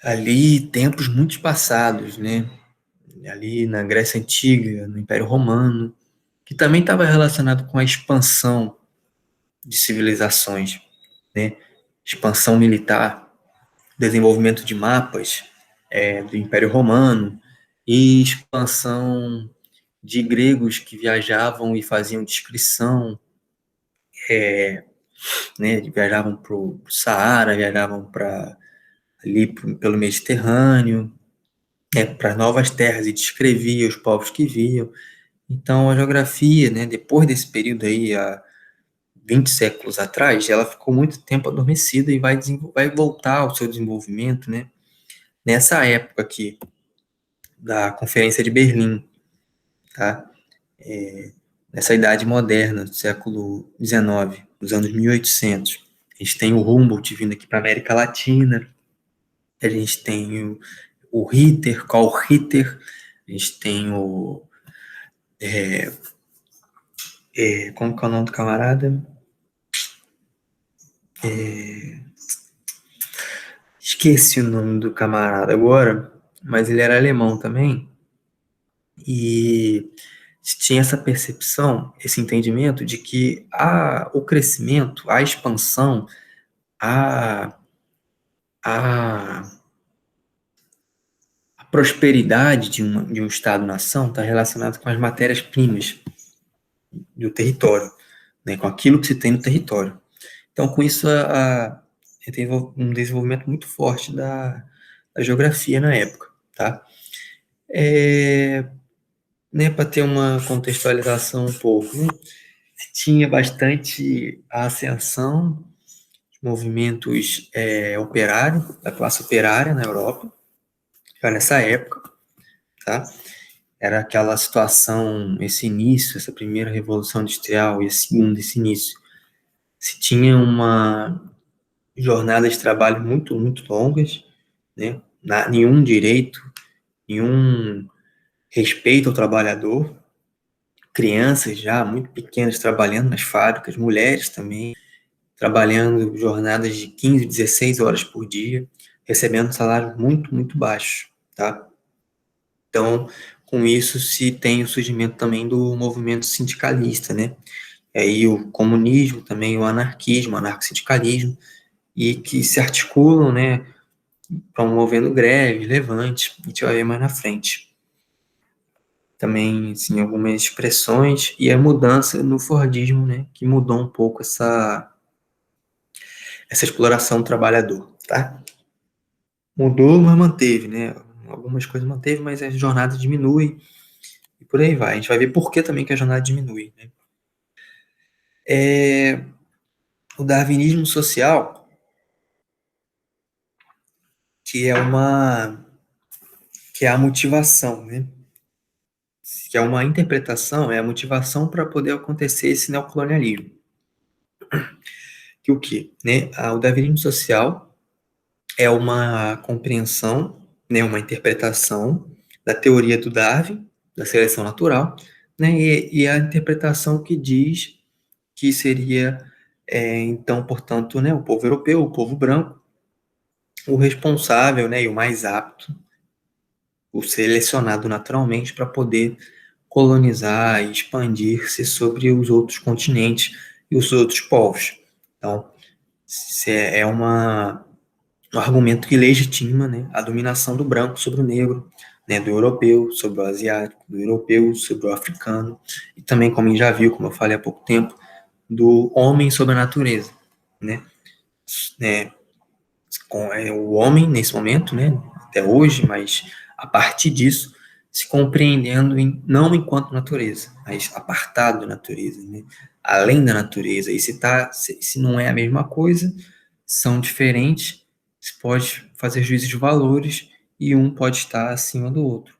ali tempos muito passados, né? Ali na Grécia Antiga, no Império Romano, que também estava relacionado com a expansão de civilizações, né? Expansão militar, desenvolvimento de mapas do Império Romano e expansão de gregos que viajavam e faziam descrição, né? Viajavam para o Saara, viajavam para ali pelo Mediterrâneo, para novas terras e descrevia os povos que viam. Então, a geografia, né, depois desse período aí, há 20 séculos atrás, ela ficou muito tempo adormecida e vai voltar ao seu desenvolvimento, né, nessa época aqui, da Conferência de Berlim, tá? Nessa idade moderna, do século XIX, dos anos 1800. A gente tem o Humboldt vindo aqui para a América Latina, a gente tem o Ritter, Carl Ritter, a gente tem como que é o nome do camarada? Esqueci o nome do camarada agora, mas ele era alemão também, e tinha essa percepção, esse entendimento de que o crescimento, a expansão, a, a, a prosperidade de um Estado-nação está relacionado com as matérias-primas do território, né, com aquilo que se tem no território. Então, com isso, teve um desenvolvimento muito forte da geografia na época, tá? Né, para ter uma contextualização um pouco, né? Tinha bastante a ascensão de movimentos operários, da classe operária na Europa, já nessa época, tá? Era aquela situação, esse início, essa primeira revolução industrial e a segunda, esse início. Se tinha uma jornada de trabalho muito, muito longas, né? Nenhum direito, nenhum respeito ao trabalhador, crianças já muito pequenas trabalhando nas fábricas, mulheres também, trabalhando jornadas de 15, 16 horas por dia, recebendo salário muito, muito baixo, tá? Então, com isso se tem o surgimento também do movimento sindicalista, né? E aí o comunismo, também o anarquismo, o anarcossindicalismo, e que se articulam, né, promovendo greves, levantes, a gente vai ver mais na frente. Também, assim, algumas expressões e a mudança no Fordismo, né, que mudou um pouco essa exploração do trabalhador, tá? Mudou, mas manteve, né? Algumas coisas manteve, mas a jornada diminui e por aí vai. A gente vai ver por que também que a jornada diminui, né? O darwinismo social, que que é a motivação, né? Que é uma interpretação, é a motivação para poder acontecer esse neocolonialismo. Que o quê? Né? O darwinismo social é uma compreensão, né, uma interpretação da teoria do Darwin, da seleção natural, né, e a interpretação que diz que seria, então, portanto, né, o povo europeu, o povo branco, o responsável, né, e o mais apto, o selecionado naturalmente para poder colonizar e expandir-se sobre os outros continentes e os outros povos. Então, é um argumento que legitima, né, a dominação do branco sobre o negro, né, do europeu sobre o asiático, do europeu sobre o africano, e também, como a gente já viu, como eu falei há pouco tempo, do homem sobre a natureza, né, com o homem nesse momento, né, até hoje, mas a partir disso, se compreendendo não enquanto natureza, mas apartado da natureza, né, além da natureza, e se não é a mesma coisa, são diferentes, se pode fazer juízo de valores e um pode estar acima do outro,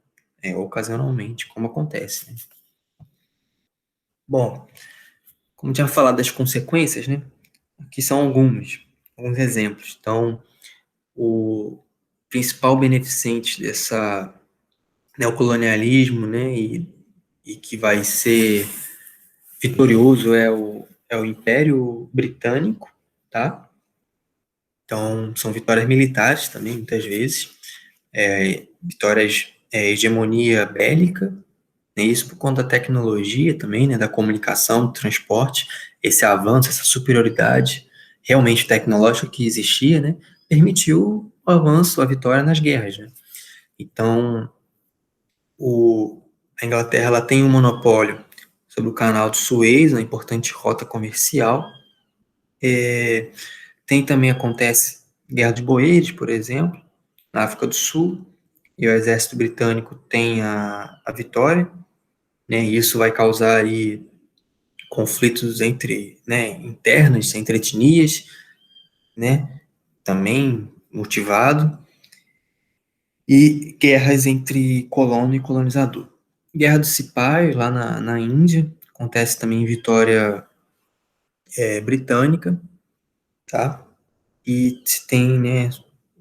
ocasionalmente, como acontece, né? Bom, como tinha falado das consequências, né? Aqui são alguns exemplos. Então, o principal beneficente dessa neocolonialismo, né, e que vai ser vitorioso é o Império Britânico, tá? Então, são vitórias militares também, muitas vezes, vitórias, hegemonia bélica, né, isso por conta da tecnologia também, né, da comunicação, do transporte, esse avanço, essa superioridade realmente tecnológica que existia, né, permitiu o avanço, a vitória nas guerras, né? Então, a Inglaterra ela tem um monopólio sobre o canal de Suez, uma importante rota comercial. Tem também, acontece, Guerra de Boeres, por exemplo, na África do Sul, e o exército britânico tem a vitória, né, e isso vai causar aí conflitos internos, entre etnias, né, também motivado, e guerras entre colono e colonizador. Guerra dos Cipais, lá na Índia, acontece também em vitória britânica, tá? E se tem, né,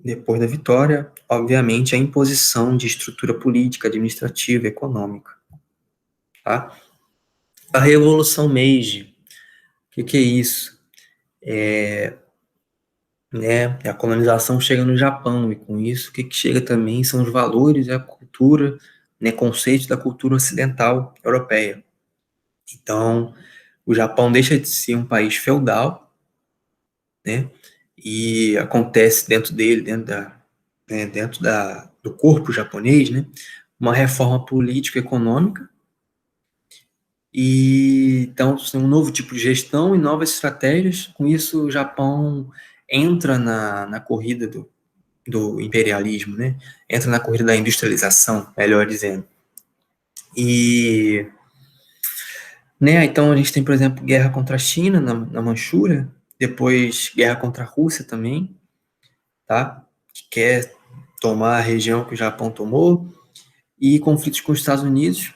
depois da vitória, obviamente, a imposição de estrutura política, administrativa, econômica, tá? A Revolução Meiji, o que é isso? A colonização chega no Japão, e com isso, o que chega também são os valores e a cultura, né, conceitos da cultura ocidental europeia. Então, o Japão deixa de ser um país feudal, né, e acontece dentro dele, do corpo japonês, né, uma reforma político-econômica, e então tem um novo tipo de gestão e novas estratégias. Com isso, o Japão entra na corrida do imperialismo, né? Entra na corrida da industrialização, melhor dizendo. E, né, então a gente tem, por exemplo, guerra contra a China na Manchúria, depois guerra contra a Rússia também, tá? Que quer tomar a região que o Japão tomou, e conflitos com os Estados Unidos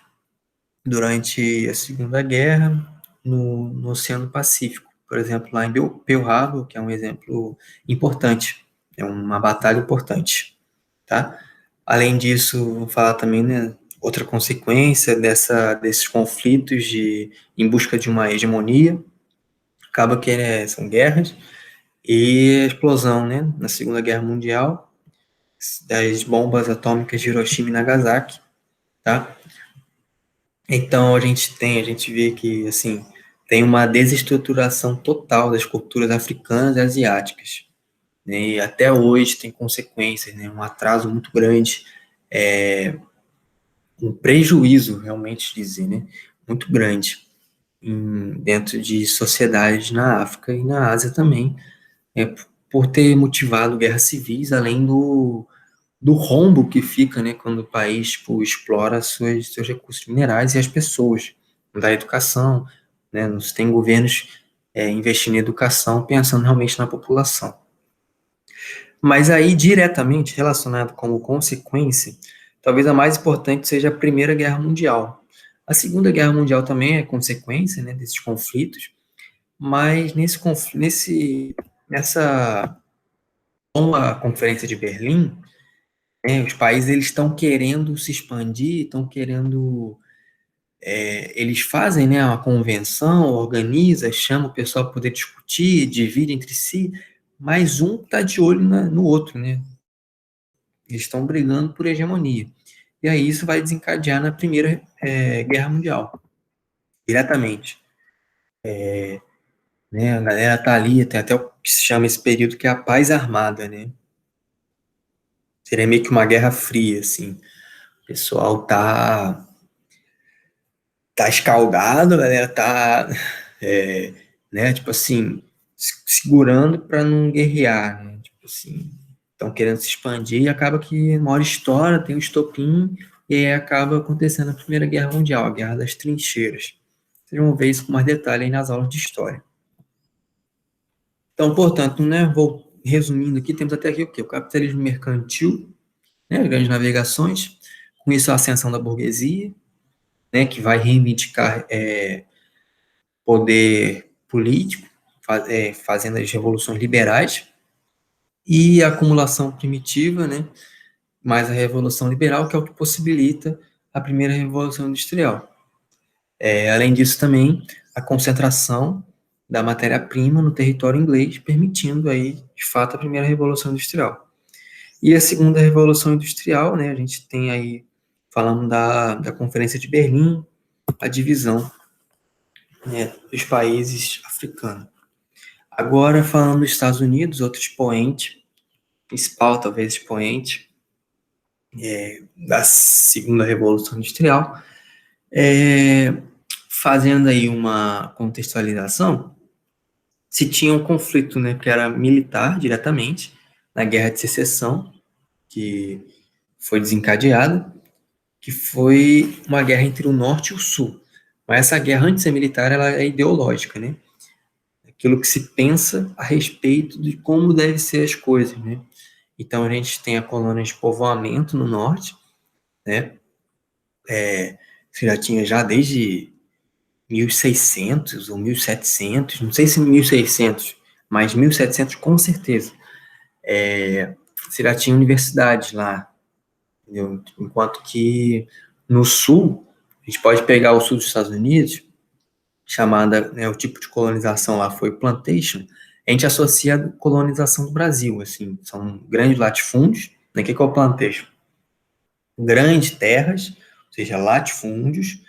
durante a Segunda Guerra no Oceano Pacífico. Por exemplo, lá em Pearl Harbor, que é um exemplo importante, é uma batalha importante, tá? Além disso, vou falar também, né, outra consequência desses conflitos em busca de uma hegemonia, acaba que são guerras, e a explosão, né, na Segunda Guerra Mundial, das bombas atômicas de Hiroshima e Nagasaki, tá? Então a gente vê que, assim, tem uma desestruturação total das culturas africanas e asiáticas, né, e até hoje tem consequências, né, um atraso muito grande, um prejuízo, realmente dizer, né, muito grande dentro de sociedades na África e na Ásia também, por ter motivado guerras civis, além do rombo que fica, né, quando o país, tipo, explora seus recursos minerais e as pessoas, da educação, né, não tem governos investindo em educação, pensando realmente na população. Mas aí, diretamente relacionado como consequência, talvez a mais importante seja a Primeira Guerra Mundial. A Segunda Guerra Mundial também é consequência, né, desses conflitos, mas com a Conferência de Berlim, né, os países eles estão querendo se expandir, eles fazem, né, uma convenção, organiza, chama o pessoal para poder discutir, divide entre si, mas um está de olho no outro, né? Eles estão brigando por hegemonia. E aí isso vai desencadear na Primeira Guerra Mundial, diretamente. Né? A galera tá ali, tem até o que se chama esse período que é a paz armada, né? Seria meio que uma guerra fria, assim. O pessoal tá escaldado, a galera tá, é, né, tipo assim, segurando para não guerrear, né? Tipo assim, estão querendo se expandir e acaba que uma hora estoura, tem um estopim, e aí acaba acontecendo a Primeira Guerra Mundial, a Guerra das Trincheiras. Vocês vão ver isso com mais detalhe aí nas aulas de história. Então, portanto, né, vou resumindo aqui, temos até aqui o quê? O capitalismo mercantil, né, as grandes navegações, com isso a ascensão da burguesia, né, que vai reivindicar poder político, fazendo as revoluções liberais, e a acumulação primitiva, né, mais a revolução liberal, que é o que possibilita a primeira revolução industrial. Além disso, também, a concentração da matéria-prima no território inglês, permitindo aí, de fato, a primeira revolução industrial. E a segunda revolução industrial, né, a gente tem aí, falando da Conferência de Berlim, a divisão, né, dos países africanos. Agora, falando dos Estados Unidos, outro expoente, principal, talvez expoente, da segunda Revolução Industrial, fazendo aí uma contextualização, se tinha um conflito, né, que era militar diretamente, na Guerra de Secessão, que foi desencadeada, que foi uma guerra entre o Norte e o Sul. Mas essa guerra, antes de ser militar, ela é ideológica, né? Aquilo que se pensa a respeito de como devem ser as coisas, né? Então, a gente tem a colônia de povoamento no norte, né? Que já tinha já desde 1600 ou 1700, não sei se 1600, mas 1700 com certeza. Você já tinha universidades lá, entendeu? Enquanto que no sul, a gente pode pegar o sul dos Estados Unidos, chamada, né, o tipo de colonização lá foi plantation, a gente associa a colonização do Brasil, assim, são grandes latifúndios, né, que é o plantation? Grandes terras, ou seja, latifúndios,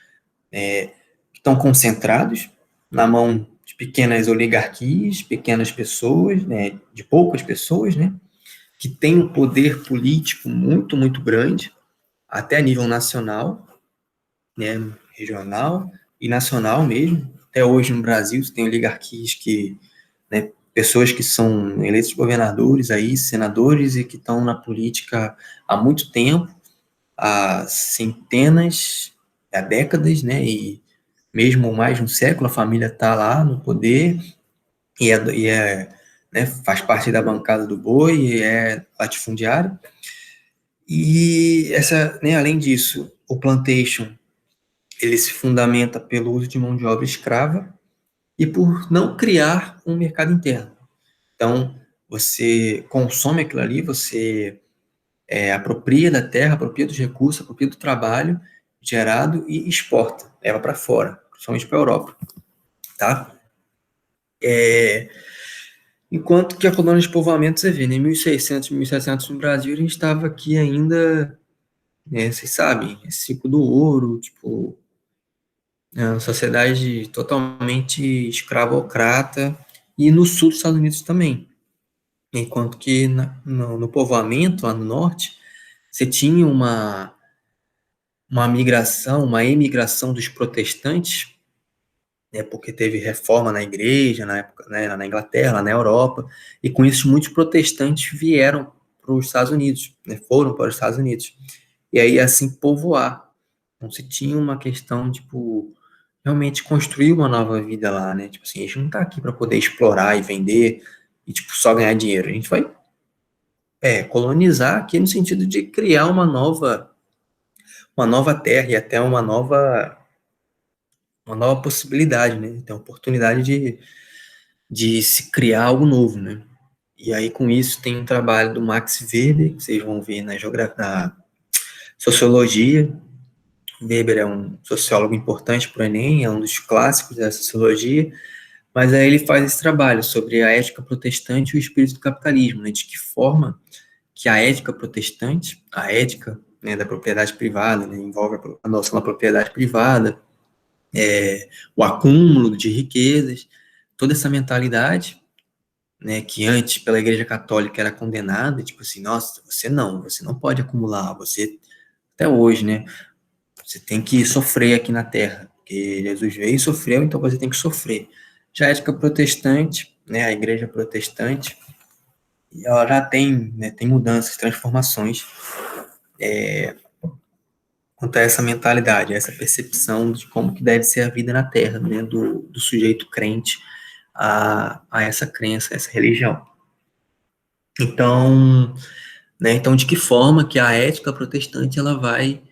que estão concentrados na mão de pequenas oligarquias, pequenas pessoas, né, de poucas pessoas, né, que têm um poder político muito, muito grande, até a nível nacional, né, regional e nacional mesmo. Até hoje no Brasil você tem oligarquias que, né, pessoas que são eleitos governadores aí, senadores e que estão na política há muito tempo, há centenas, há décadas, né, e mesmo mais de um século a família está lá no poder né, faz parte da bancada do boi e é latifundiário. E né, além disso, o plantation ele se fundamenta pelo uso de mão de obra escrava e por não criar um mercado interno. Então, você consome aquilo ali, você apropria da terra, apropria dos recursos, apropria do trabalho gerado e exporta, leva para fora, principalmente para a Europa, tá? Enquanto que a colônia de povoamento, você vê, né, em 1600, 1700 no Brasil, a gente estava aqui ainda, né, vocês sabem, ciclo do ouro, tipo, uma sociedade totalmente escravocrata, e no sul dos Estados Unidos também. Enquanto que no povoamento, lá no norte, você tinha uma migração, uma emigração dos protestantes, né, porque teve reforma na igreja, na época, né, na Inglaterra, na Europa, e com isso muitos protestantes vieram para os Estados Unidos, né, foram para os Estados Unidos. E aí, assim, povoar. Então, se tinha uma questão, tipo, realmente construir uma nova vida lá, né? Tipo assim, a gente não tá aqui para poder explorar e vender e, tipo, só ganhar dinheiro. A gente vai, colonizar aqui no sentido de criar uma nova terra e até uma nova possibilidade, né? Tem a oportunidade de se criar algo novo, né? E aí, com isso, tem um trabalho do Max Weber, que vocês vão ver na sociologia. Weber é um sociólogo importante para o Enem, é um dos clássicos da sociologia, mas aí ele faz esse trabalho sobre a ética protestante e o espírito do capitalismo, né? De que forma que a ética protestante, a ética, né, da propriedade privada, né, envolve a noção da propriedade privada, o acúmulo de riquezas, toda essa mentalidade, né, que antes pela Igreja Católica era condenada, tipo assim, nossa, você não pode acumular, você, até hoje, né, você tem que sofrer aqui na Terra, porque Jesus veio e sofreu, então você tem que sofrer. Já a ética protestante, né, a Igreja protestante, ela já tem, né, tem mudanças, transformações quanto a essa mentalidade, a essa percepção de como que deve ser a vida na Terra, né, do sujeito crente a essa crença, a essa religião. Então, né, então, de que forma que a ética protestante ela vai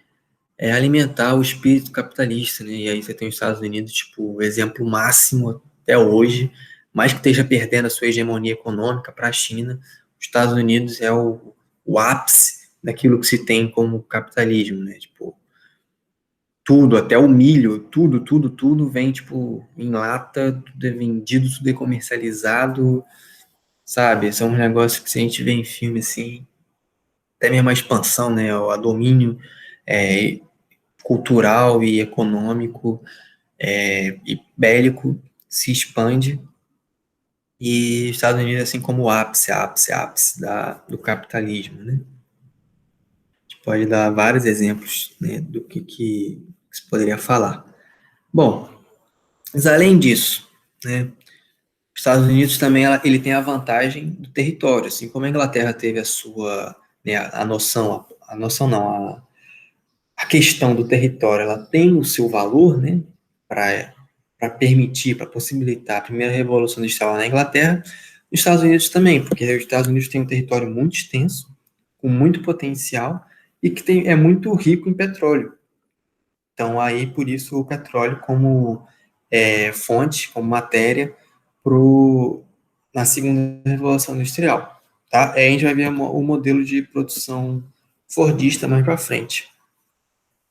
alimentar o espírito capitalista, né? E aí você tem os Estados Unidos, tipo, o exemplo máximo até hoje, mais que esteja perdendo a sua hegemonia econômica para a China, os Estados Unidos é o ápice daquilo que se tem como capitalismo, né? Tipo, tudo, até o milho, tudo vem, tipo, em lata, tudo é vendido, tudo é comercializado, sabe? São uns negócios que se a gente vê em filme, assim, até mesmo a expansão, né? O domínio é, cultural e econômico e bélico se expande e Estados Unidos assim como o ápice do capitalismo, né? A gente pode dar vários exemplos, né, do que se poderia falar. Bom, mas além disso, né, os Estados Unidos também ele tem a vantagem do território, assim como a Inglaterra teve a sua, né, a noção não, a questão do território, ela tem o seu valor, né, para permitir, para possibilitar a primeira revolução industrial na Inglaterra, nos Estados Unidos também, porque os Estados Unidos têm um território muito extenso, com muito potencial e que é muito rico em petróleo. Então, aí, por isso, o petróleo como fonte, como matéria, na segunda revolução industrial. Tá? Aí a gente vai ver o modelo de produção fordista mais para frente.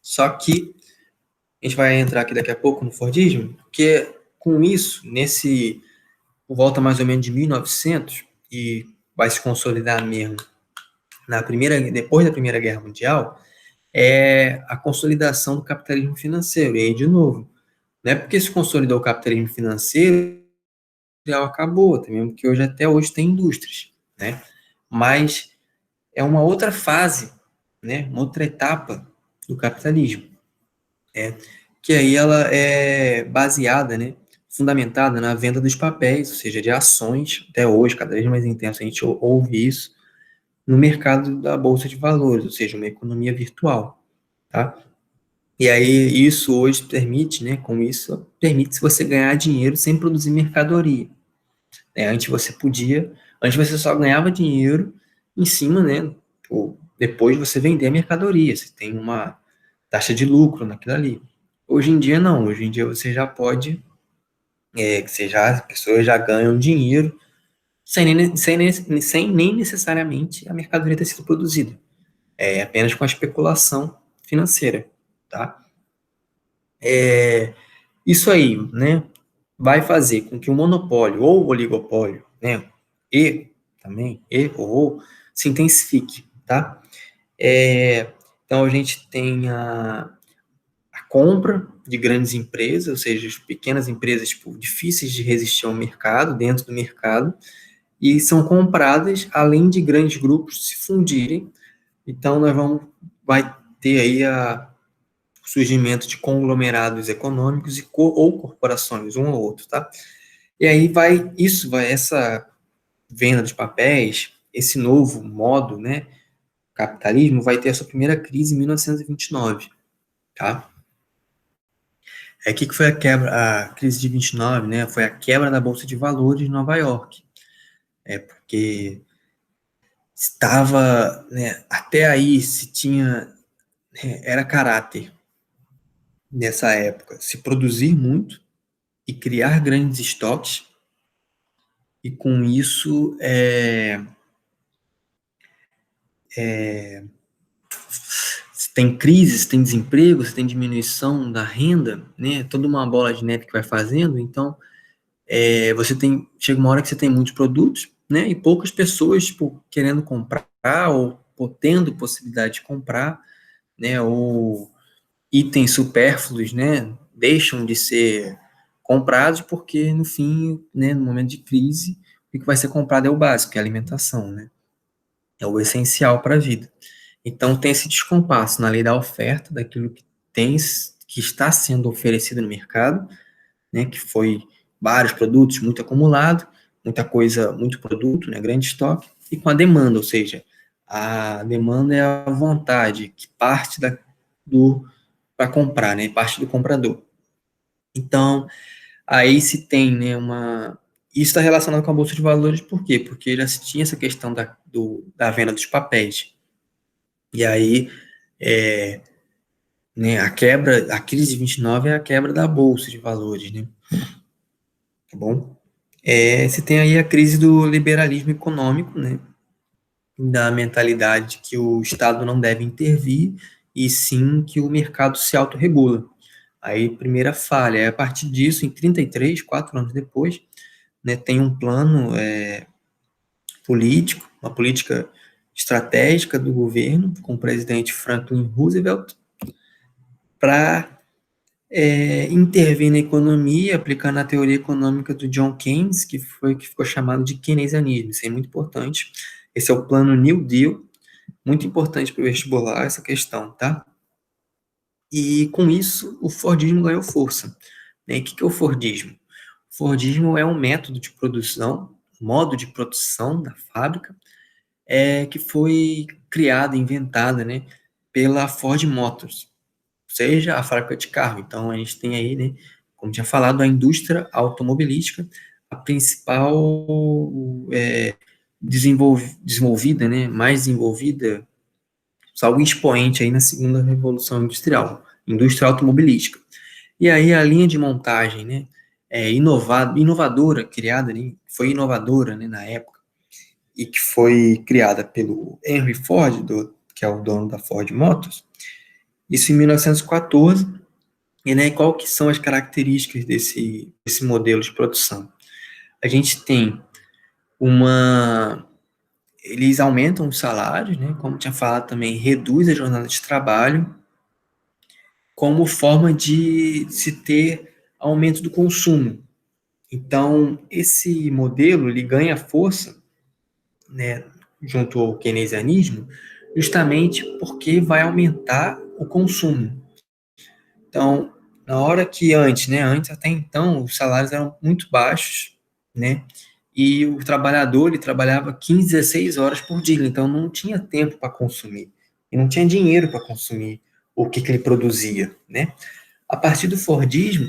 Só que a gente vai entrar aqui daqui a pouco no Fordismo, porque com isso, por volta mais ou menos de 1900, e vai se consolidar mesmo depois da Primeira Guerra Mundial, é a consolidação do capitalismo financeiro. E aí, de novo, não é porque se consolidou o capitalismo financeiro, acabou, até mesmo que até hoje tem indústrias, né? Mas é uma outra fase, né? Uma outra etapa do capitalismo. Que aí ela é baseada, né, fundamentada na venda dos papéis, ou seja, de ações, até hoje, cada vez mais intenso, a gente ouve isso, no mercado da Bolsa de Valores, ou seja, uma economia virtual, tá? E aí isso hoje permite, né, com isso, permite você ganhar dinheiro sem produzir mercadoria. Antes você só ganhava dinheiro em cima, né, ou depois de você vender a mercadoria, você tem uma taxa de lucro naquilo ali. Hoje em dia não, hoje em dia você já pode, as pessoas já ganham dinheiro sem nem necessariamente a mercadoria ter sido produzida. É apenas com a especulação financeira, tá? Isso aí, né, vai fazer com que o monopólio ou o oligopólio, né, ou se intensifique, tá? Então a gente tem a compra de grandes empresas, ou seja, as pequenas empresas tipo, difíceis de resistir ao mercado, dentro do mercado, e são compradas além de grandes grupos se fundirem. Então vai ter aí o surgimento de conglomerados econômicos ou corporações, um ou outro, tá? E aí essa venda de papéis, esse novo modo, né, capitalismo, vai ter a sua primeira crise em 1929, tá? O que foi a crise de 29, né? Foi a quebra da Bolsa de Valores de Nova York. Porque estava, né, até aí se tinha, era caráter nessa época, se produzir muito e criar grandes estoques, e com isso se tem crise, se tem desemprego, se tem diminuição da renda, né? Toda uma bola de neve que vai fazendo, então chega uma hora que você tem muitos produtos, né, e poucas pessoas, tipo, querendo comprar ou tendo possibilidade de comprar, né, ou itens supérfluos, né, deixam de ser comprados porque, no fim, né, no momento de crise, e o que vai ser comprado é o básico, que é a alimentação, né? É o essencial para a vida. Então, tem esse descompasso na lei da oferta, daquilo que está sendo oferecido no mercado, né, que foi vários produtos, muito acumulado, muita coisa, muito produto, né, grande estoque, e com a demanda, ou seja, a demanda é a vontade que parte do para comprar, né, parte do comprador. Então, aí se tem, né, isso está relacionado com a bolsa de valores, por quê? Porque já se tinha essa questão da venda dos papéis. E aí, é, né, a crise de 29 é a quebra da bolsa de valores, né? Tá bom? Você tem aí a crise do liberalismo econômico, né? Da mentalidade de que o Estado não deve intervir e sim que o mercado se autorregula. Aí, primeira falha. A partir disso, em 33, 4 anos depois, né, tem um plano político, uma política estratégica do governo, com o presidente Franklin Roosevelt, para intervir na economia, aplicando a teoria econômica do John Keynes, que ficou chamado de keynesianismo. Isso é muito importante. Esse é o plano New Deal, muito importante para o vestibular, essa questão, tá? E com isso, o Fordismo ganhou força. Né? O que é o Fordismo? O Fordismo é um método de produção, modo de produção da fábrica, que foi criada, inventada, né, pela Ford Motors, seja a fábrica de carro. Então, a gente tem aí, né, como tinha falado, a indústria automobilística, a principal desenvolvida, né, mais desenvolvida, algo expoente aí na segunda revolução industrial, indústria automobilística. E aí a linha de montagem, né, inovadora, criada, né, foi inovadora, né, na época, e que foi criada pelo Henry Ford, que é o dono da Ford Motors, isso em 1914. E, né, qual que são as características desse modelo de produção? A gente tem eles aumentam os salários, né, como tinha falado também, reduz a jornada de trabalho, como forma de se ter aumento do consumo. Então, esse modelo, ele ganha força, né, junto ao keynesianismo, justamente porque vai aumentar o consumo. Então, na hora que antes, né, antes até então, os salários eram muito baixos, né, e o trabalhador, ele trabalhava 15, 16 horas por dia, então não tinha tempo para consumir, e não tinha dinheiro para consumir o que ele produzia, né. A partir do Fordismo,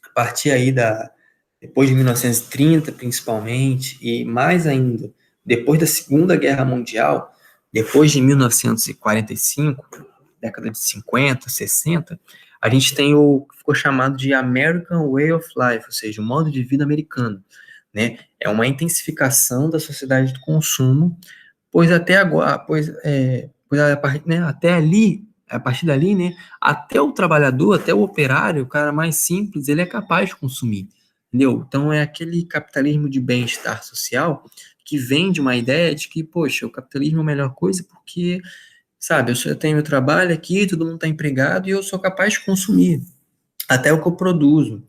a partir aí depois de 1930, principalmente, e mais ainda, depois da Segunda Guerra Mundial, depois de 1945, década de 50, 60, a gente tem o que ficou chamado de American Way of Life, ou seja, o modo de vida americano, né? É uma intensificação da sociedade do consumo, pois até agora, né, até ali, a partir dali, né, até o trabalhador, até o operário, o cara mais simples, ele é capaz de consumir, entendeu? Então é aquele capitalismo de bem-estar social que vem de uma ideia de que, poxa, o capitalismo é a melhor coisa porque, sabe, eu tenho meu trabalho aqui, todo mundo está empregado e eu sou capaz de consumir até o que eu produzo.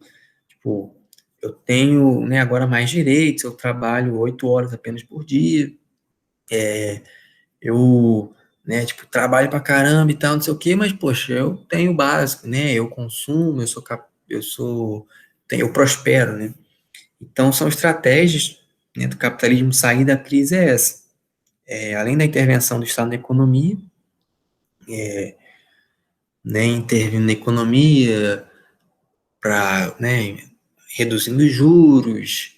Tipo, eu tenho, né, agora mais direitos, eu trabalho 8 horas apenas por dia, eu, né, tipo, trabalho pra caramba e tal, não sei o quê, mas, poxa, eu tenho o básico, né, eu consumo, eu prospero, né. Então, são estratégias, né, do capitalismo sair da crise é essa. Além da intervenção do Estado na economia, né, intervindo na economia para, né, reduzindo os juros,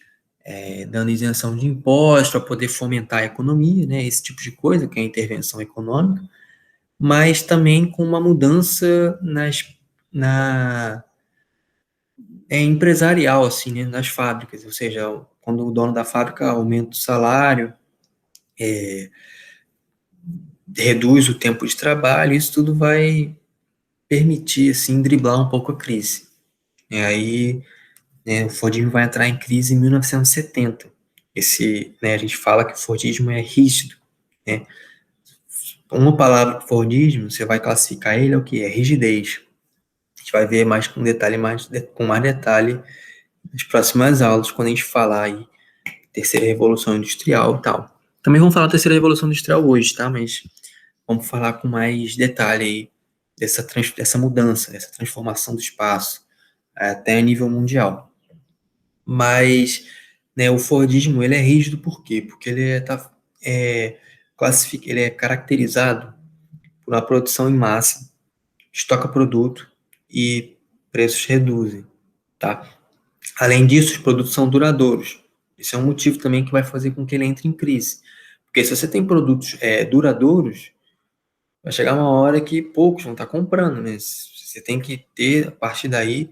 dando isenção de impostos para poder fomentar a economia, né, esse tipo de coisa, que é a intervenção econômica, mas também com uma mudança na empresarial, assim, né, nas fábricas, ou seja, quando o dono da fábrica aumenta o salário, reduz o tempo de trabalho, isso tudo vai permitir, assim, driblar um pouco a crise. E aí, né, o Fordismo vai entrar em crise em 1970. Né, a gente fala que o Fordismo é rígido, né? Uma palavra para Fordismo, você vai classificar ele é o que? É rigidez. A gente vai ver com mais detalhe nas próximas aulas, quando a gente falar aí terceira revolução industrial e tal. Também vamos falar da terceira revolução industrial hoje, tá? Mas vamos falar com mais detalhe aí dessa mudança, dessa transformação do espaço, até a nível mundial. Mas, né, o Fordismo, ele é rígido por quê? Porque ele é caracterizado por uma produção em massa, estoca produto e preços reduzem, tá? Além disso, os produtos são duradouros. Esse é um motivo também que vai fazer com que ele entre em crise. Porque se você tem produtos duradouros, vai chegar uma hora que poucos vão estar comprando, né? Você tem que ter, a partir daí,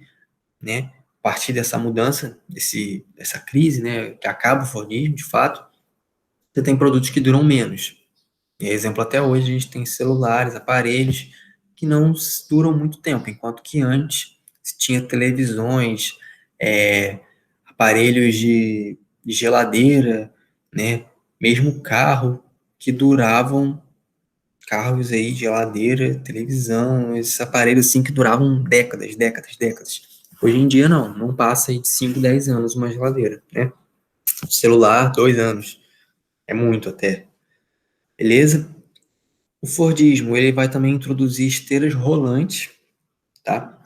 né, a partir dessa mudança, dessa crise, né, que acaba o Fordismo, de fato, você tem produtos que duram menos. E, exemplo, até hoje a gente tem celulares, aparelhos que não duram muito tempo, enquanto que antes se tinha televisões, aparelhos de geladeira, né, mesmo carro que duravam, carros aí, geladeira, televisão, esses aparelhos assim que duravam décadas, décadas, décadas. Hoje em dia não passa aí de 5, 10 anos uma geladeira, né? Celular, 2 anos, é muito até. Beleza? O Fordismo, ele vai também introduzir esteiras rolantes, tá?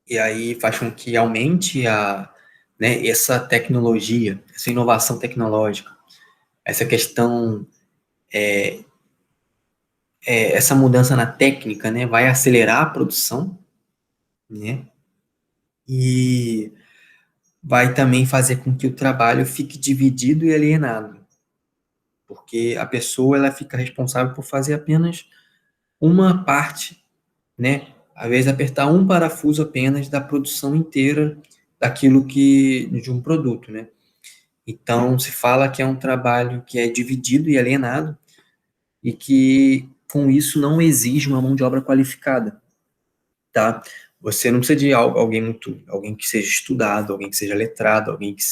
E aí faz com que aumente né, essa tecnologia, essa inovação tecnológica, essa questão, essa mudança na técnica, né, vai acelerar a produção, né? E vai também fazer com que o trabalho fique dividido e alienado, porque a pessoa ela fica responsável por fazer apenas uma parte, né? Às vezes apertar um parafuso apenas da produção inteira daquilo de um produto, né? Então se fala que é um trabalho que é dividido e alienado e que com isso não exige uma mão de obra qualificada, tá? Você não precisa de alguém que seja estudado, alguém que seja letrado, alguém que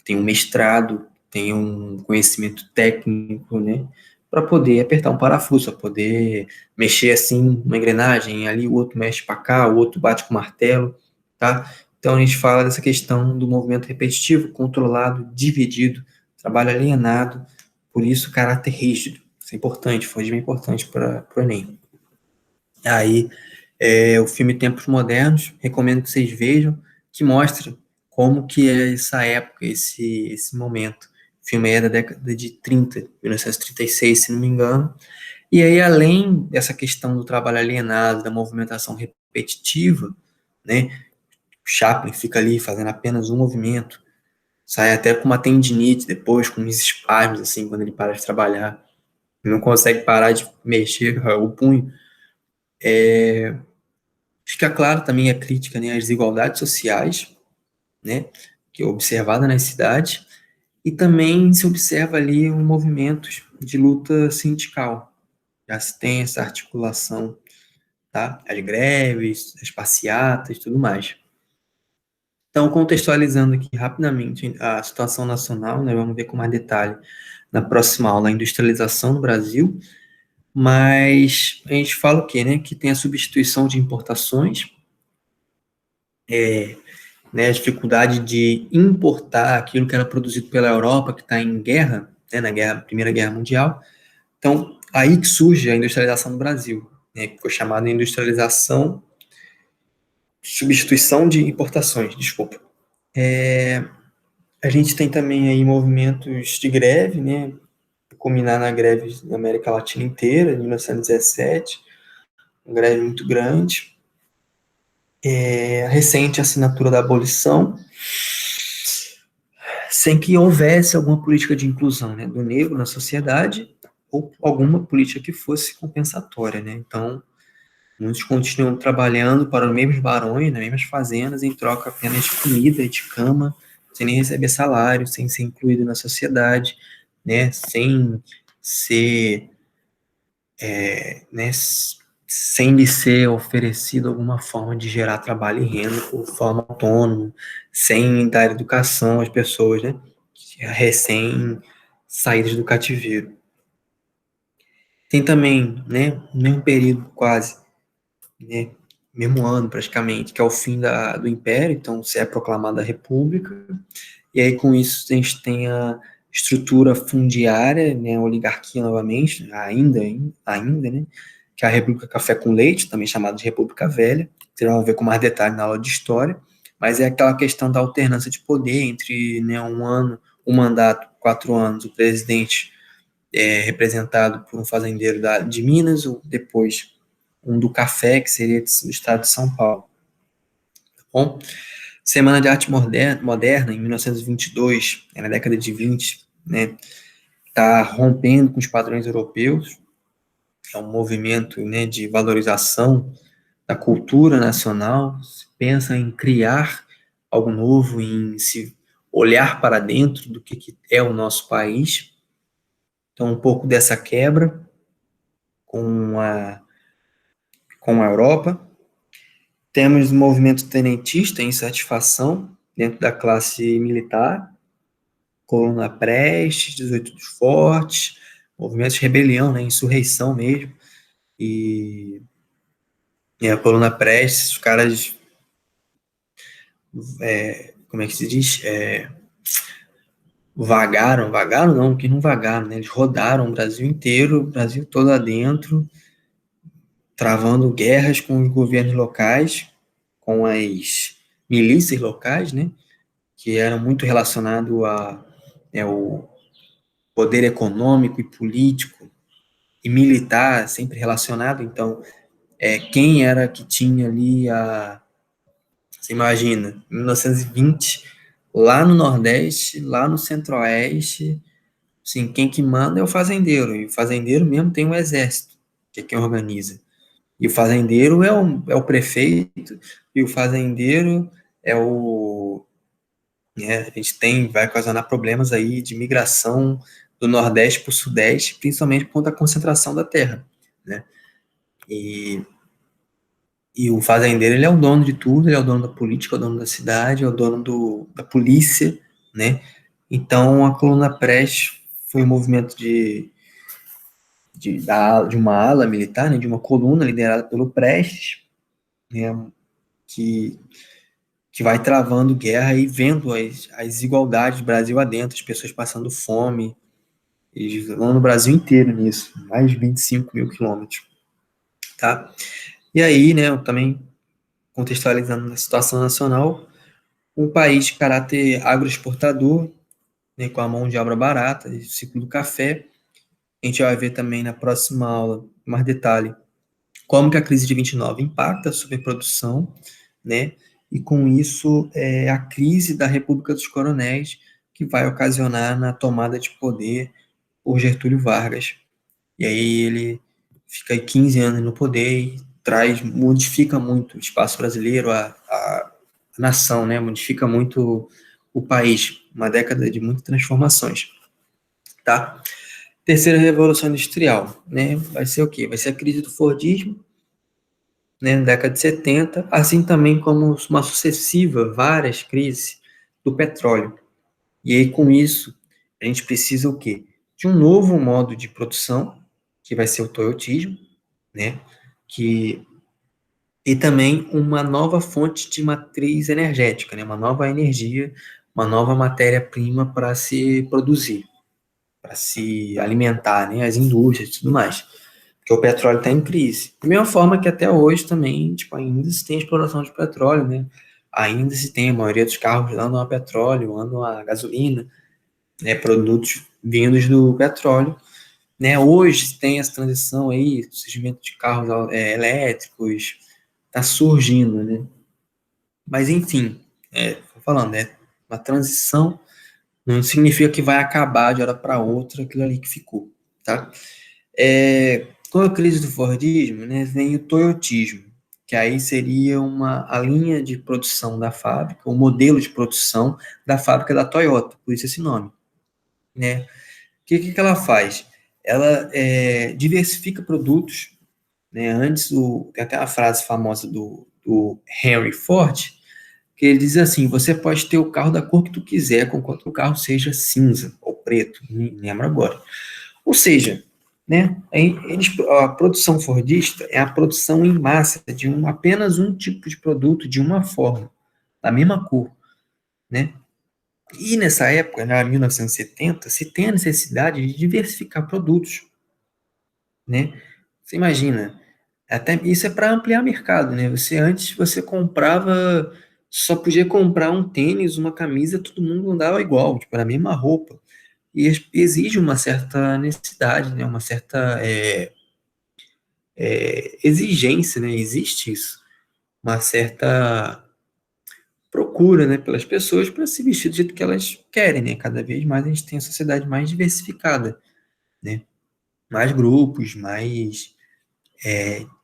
tenha um mestrado, tenha um conhecimento técnico, né? Para poder apertar um parafuso, para poder mexer assim uma engrenagem, ali o outro mexe para cá, o outro bate com o martelo, tá? Então a gente fala dessa questão do movimento repetitivo, controlado, dividido, trabalho alienado, por isso caráter rígido. Isso é importante, foi bem importante para o Enem. Aí, o filme Tempos Modernos, recomendo que vocês vejam, que mostra como que é essa época, esse momento. O filme é da década de 30, 1936, se não me engano. E aí, além dessa questão do trabalho alienado, da movimentação repetitiva, né, o Chaplin fica ali fazendo apenas um movimento, sai até com uma tendinite depois, com uns espasmos, assim, quando ele para de trabalhar. Ele não consegue parar de mexer o punho. Fica claro também a crítica, né, às desigualdades sociais, né, que é observada nas cidades, e também se observa ali movimentos de luta sindical. Já se tem essa articulação, tá? As greves, as passeatas, tudo mais. Então, contextualizando aqui rapidamente a situação nacional, né, vamos ver com mais detalhe na próxima aula a industrialização no Brasil, mas a gente fala o quê, né? Que tem a substituição de importações, né, a dificuldade de importar aquilo que era produzido pela Europa, que está em guerra, né, Primeira Guerra Mundial. Então, aí que surge a industrialização no Brasil, né, que ficou chamada de industrialização, substituição de importações, desculpa. A gente tem também aí movimentos de greve, né, culminar na greve na América Latina inteira, em 1917, uma greve muito grande. A recente assinatura da abolição, sem que houvesse alguma política de inclusão, né, do negro na sociedade ou alguma política que fosse compensatória, né? Então, muitos continuam trabalhando para os mesmos barões, nas mesmas fazendas, em troca apenas de comida e de cama, sem nem receber salário, sem ser incluído na sociedade, né? Sem ser, né? Sem lhe ser oferecido alguma forma de gerar trabalho e renda por forma autônoma, sem dar educação às pessoas, né? Recém saídas do cativeiro. Tem também, né, no mesmo período quase, né, mesmo ano praticamente, que é o fim do Império, então se é proclamada a República, e aí com isso a gente tem a estrutura fundiária, né, a oligarquia novamente, ainda, né, que é a República Café com Leite, também chamada de República Velha, vocês vão ver com mais detalhe na aula de história, mas é aquela questão da alternância de poder entre, né, um mandato, 4 anos, o presidente é representado por um fazendeiro de Minas, ou depois um do café, que seria do estado de São Paulo. Tá bom? Semana de Arte Moderna, em 1922, na década de 20, né, está rompendo com os padrões europeus, é um movimento, né, de valorização da cultura nacional, se pensa em criar algo novo, em se olhar para dentro do que é o nosso país. Então, um pouco dessa quebra com a Europa. Temos o movimento tenentista, insatisfação dentro da classe militar, Coluna Prestes, 18 dos Fortes, movimentos de rebelião, né, insurreição mesmo, e a Coluna Prestes, os caras, como é que se diz? Vagaram não, que não vagaram, né, eles rodaram o Brasil inteiro, o Brasil todo adentro, travando guerras com os governos locais, com as milícias locais, né, que eram muito relacionado ao poder econômico e político e militar, sempre relacionado. Então, quem era que tinha ali você imagina, 1920, lá no Nordeste, lá no Centro-Oeste, assim, quem que manda é o fazendeiro, e o fazendeiro mesmo tem um exército, que é quem organiza. E o fazendeiro é o prefeito, e o fazendeiro é o a gente vai ocasionar problemas aí de migração do Nordeste para o Sudeste, principalmente por conta da concentração da terra, né? E, e o fazendeiro, ele é o dono de tudo, ele é o dono da política, é o dono da cidade, é o dono da polícia, né? Então, a Coluna Prestes foi um movimento de uma ala militar, né, de uma coluna liderada pelo Prestes, né, que vai travando guerra e vendo as desigualdades do Brasil adentro, as pessoas passando fome, eles vão no Brasil inteiro nisso, mais de 25 mil quilômetros, tá? E aí, né, eu também contextualizando na situação nacional, um país de caráter agroexportador, né, com a mão de obra barata, o ciclo do café, a gente vai ver também na próxima aula, mais detalhe, como que a crise de 29 impacta a superprodução, né, e com isso a crise da República dos Coronéis, que vai ocasionar na tomada de poder por Getúlio Vargas. E aí ele fica aí 15 anos no poder e modifica muito o espaço brasileiro, a nação, né, modifica muito o país, uma década de muitas transformações, tá? Terceira revolução industrial, né, vai ser o quê? Vai ser a crise do Fordismo, né, na década de 70, assim também como uma sucessiva, várias crises do petróleo. E aí, com isso, a gente precisa o quê? De um novo modo de produção, que vai ser o toyotismo, né, e também uma nova fonte de matriz energética, né, uma nova energia, uma nova matéria-prima para se produzir, para se alimentar, né, as indústrias e tudo mais. Porque o petróleo está em crise. Da mesma forma que até hoje também, tipo, ainda se tem exploração de petróleo, né? Ainda se tem, a maioria dos carros andam a petróleo, andam a gasolina, né? Produtos vindos do petróleo, né? Hoje tem essa transição aí, surgimento de carros elétricos, está surgindo, né? Mas enfim, tô falando, né? Uma transição não significa que vai acabar de hora para outra aquilo ali que ficou, tá? Com a crise do Fordismo, né, vem o toyotismo, que aí seria a linha de produção da fábrica, o modelo de produção da fábrica da Toyota, por isso esse nome, né? O que ela faz? Ela diversifica produtos, né? Antes, tem até uma frase famosa do Henry Ford, que ele diz assim: você pode ter o carro da cor que tu quiser, conquanto o carro seja cinza ou preto, não lembro agora. Ou seja, né, a produção fordista é a produção em massa de apenas um tipo de produto de uma forma, da mesma cor, né? E nessa época, na 1970, se tem a necessidade de diversificar produtos, né? Você imagina, até isso é para ampliar mercado, né? Você comprava, só podia comprar um tênis, uma camisa, todo mundo andava igual, tipo, era a mesma roupa. E exige uma certa necessidade, né? Uma certa exigência, né? Existe isso, uma certa procura, né, pelas pessoas para se vestir do jeito que elas querem, né? Cada vez mais a gente tem a sociedade mais diversificada, né? Mais grupos, mais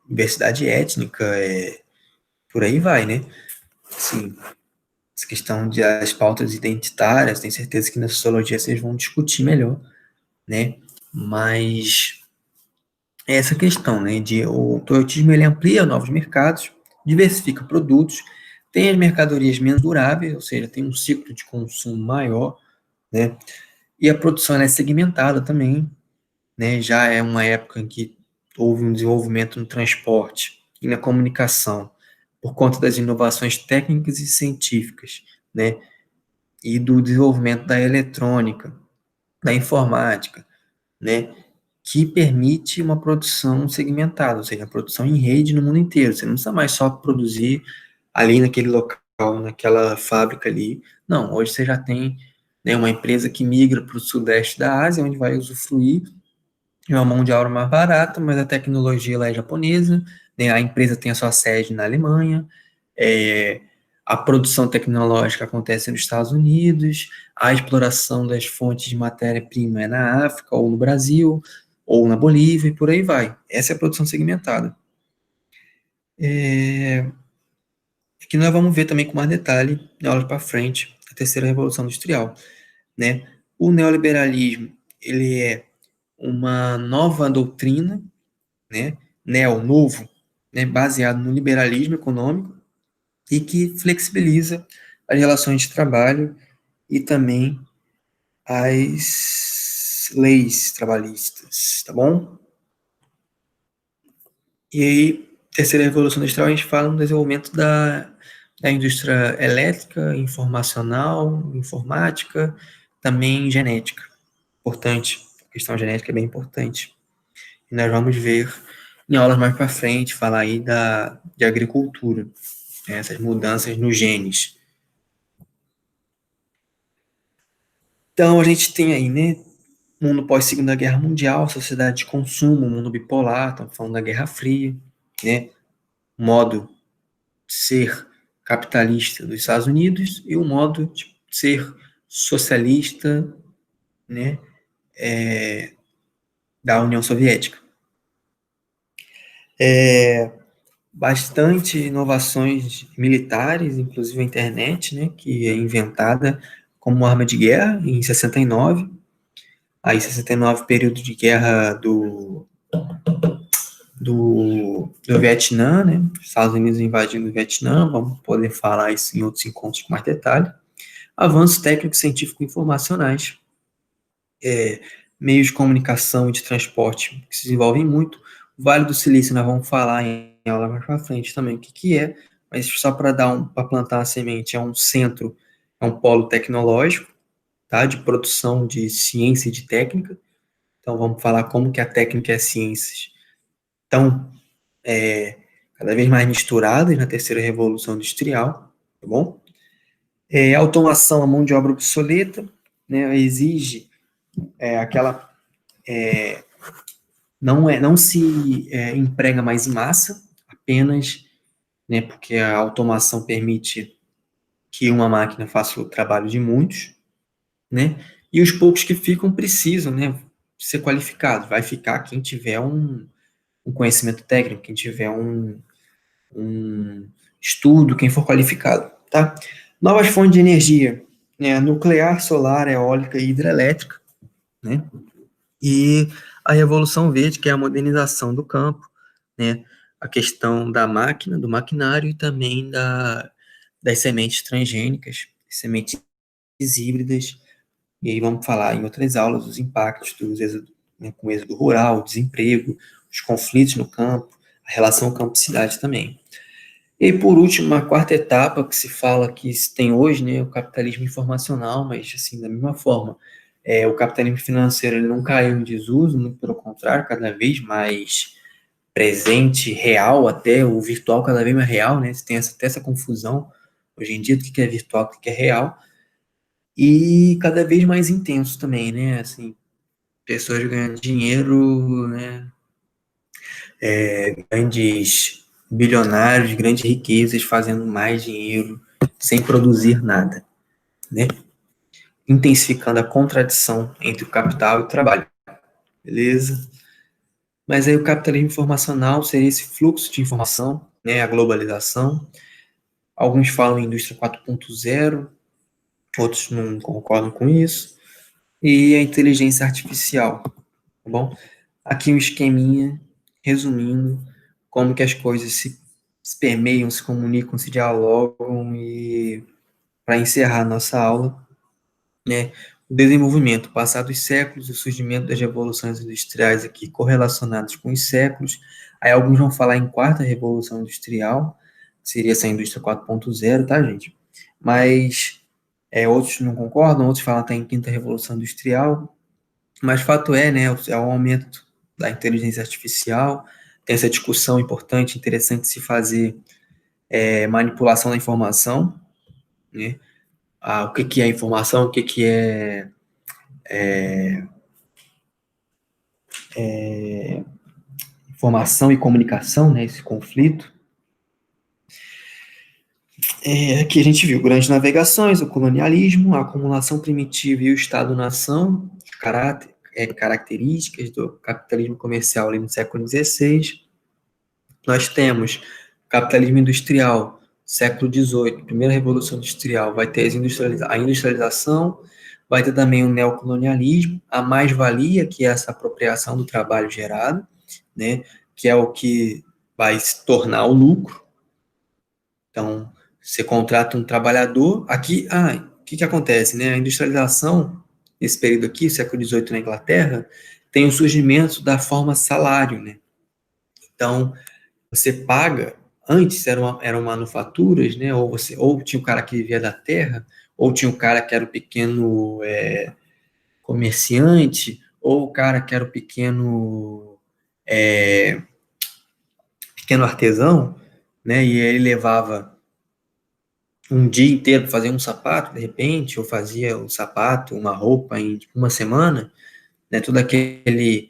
diversidade étnica, por aí vai, né? Assim, essa questão das pautas identitárias, tenho certeza que na sociologia vocês vão discutir melhor, né? Mas essa questão, né, de o toyotismo ele amplia novos mercados, diversifica produtos, tem as mercadorias menos duráveis, ou seja, tem um ciclo de consumo maior, né? E a produção ela é segmentada também, né? Já é uma época em que houve um desenvolvimento no transporte e na comunicação por conta das inovações técnicas e científicas, né? E do desenvolvimento da eletrônica, da informática, né? Que permite uma produção segmentada, ou seja, a produção em rede no mundo inteiro. Você não precisa mais só produzir ali naquele local, naquela fábrica ali. Não, hoje você já tem, né, uma empresa que migra para o sudeste da Ásia, onde vai usufruir de uma mão de obra mais barata, mas a tecnologia lá é japonesa, né, a empresa tem a sua sede na Alemanha, é, a produção tecnológica acontece nos Estados Unidos, a exploração das fontes de matéria-prima é na África, ou no Brasil, ou na Bolívia, e por aí vai. Essa é a produção segmentada. Que nós vamos ver também com mais detalhe, na aula para frente, a terceira revolução industrial, né? O neoliberalismo, ele é uma nova doutrina, né? Novo, né? Baseado no liberalismo econômico e que flexibiliza as relações de trabalho e também as leis trabalhistas, tá bom? E aí, terceira revolução industrial, a gente fala no desenvolvimento da indústria elétrica, informacional, informática, também genética. Importante, a questão genética é bem importante. E nós vamos ver em aulas mais para frente, falar aí de agricultura, né, essas mudanças nos genes. Então, a gente tem aí, né, mundo pós-Segunda Guerra Mundial, sociedade de consumo, mundo bipolar, estamos falando da Guerra Fria, né, modo ser capitalista dos Estados Unidos e o modo de ser socialista, né, da União Soviética. Bastante inovações militares, inclusive a internet, né, que é inventada como arma de guerra em 69. Aí, 69, período de guerra do Vietnã, né? Os Estados Unidos invadindo o Vietnã, vamos poder falar isso em outros encontros com mais detalhe. Avanços técnicos, científicos e informacionais, meios de comunicação e de transporte que se desenvolvem muito. O Vale do Silício, nós vamos falar em aula mais para frente também o que é, mas só para para plantar a semente, é um centro, é um polo tecnológico, tá? De produção de ciência e de técnica. Então, vamos falar como que a técnica e as ciências estão cada vez mais misturadas na terceira revolução industrial, tá bom? Automação, a mão de obra obsoleta, né, exige aquela não se emprega mais em massa, apenas, né, porque a automação permite que uma máquina faça o trabalho de muitos, né, e os poucos que ficam precisam, né, ser qualificados. Vai ficar quem tiver um conhecimento técnico, quem tiver um estudo, quem for qualificado, tá? Novas fontes de energia, né, nuclear, solar, eólica e hidrelétrica, né? E a Revolução Verde, que é a modernização do campo, né? A questão da máquina, do maquinário e também das sementes transgênicas, sementes híbridas. E aí vamos falar em outras aulas dos impactos né, com o êxodo rural, o desemprego, os conflitos no campo, a relação campo-cidade também. E aí, por último, a quarta etapa que se fala que se tem hoje, né, o capitalismo informacional, mas assim, da mesma forma, o capitalismo financeiro ele não caiu em desuso, muito pelo contrário, cada vez mais presente, real, até o virtual cada vez mais real, né? Você tem até essa confusão hoje em dia do que é virtual, do que é real, e cada vez mais intenso também, né? Assim, pessoas ganhando dinheiro, né? Grandes bilionários, grandes riquezas fazendo mais dinheiro sem produzir nada, né? Intensificando a contradição entre o capital e o trabalho, beleza? Mas aí o capitalismo informacional seria esse fluxo de informação, né? A globalização. Alguns falam em indústria 4.0, outros não concordam com isso. E a inteligência artificial, tá bom? Aqui um esqueminha, resumindo, como que as coisas se permeiam, se comunicam, se dialogam e para encerrar nossa aula, né, o desenvolvimento, passado os séculos, o surgimento das revoluções industriais aqui correlacionadas com os séculos, aí alguns vão falar em quarta revolução industrial, que seria essa indústria 4.0, tá, gente? Mas outros não concordam, outros falam até em quinta revolução industrial, mas fato é, né, é o aumento da inteligência artificial, tem essa discussão importante, interessante se fazer manipulação da informação, né? O que é informação, o que é informação e comunicação, né, esse conflito. Aqui a gente viu grandes navegações, o colonialismo, a acumulação primitiva e o Estado-nação, características do capitalismo comercial ali no século XVI. Nós temos o capitalismo industrial, século XVIII, primeira revolução industrial, vai ter a industrialização, vai ter também o neocolonialismo, a mais-valia, que é essa apropriação do trabalho gerado, né, que é o que vai se tornar o lucro. Então, você contrata um trabalhador, aqui, o que acontece, né, a industrialização, nesse período aqui, século XVIII na Inglaterra, tem o surgimento da forma salário, né, então, você paga, antes eram manufaturas, né, ou tinha o cara que vivia da terra, ou tinha o cara que era o pequeno comerciante, ou o cara que era o pequeno artesão, né, e ele levava um dia inteiro para fazer um sapato, de repente, ou fazia um sapato, uma roupa em uma semana, né, todo aquele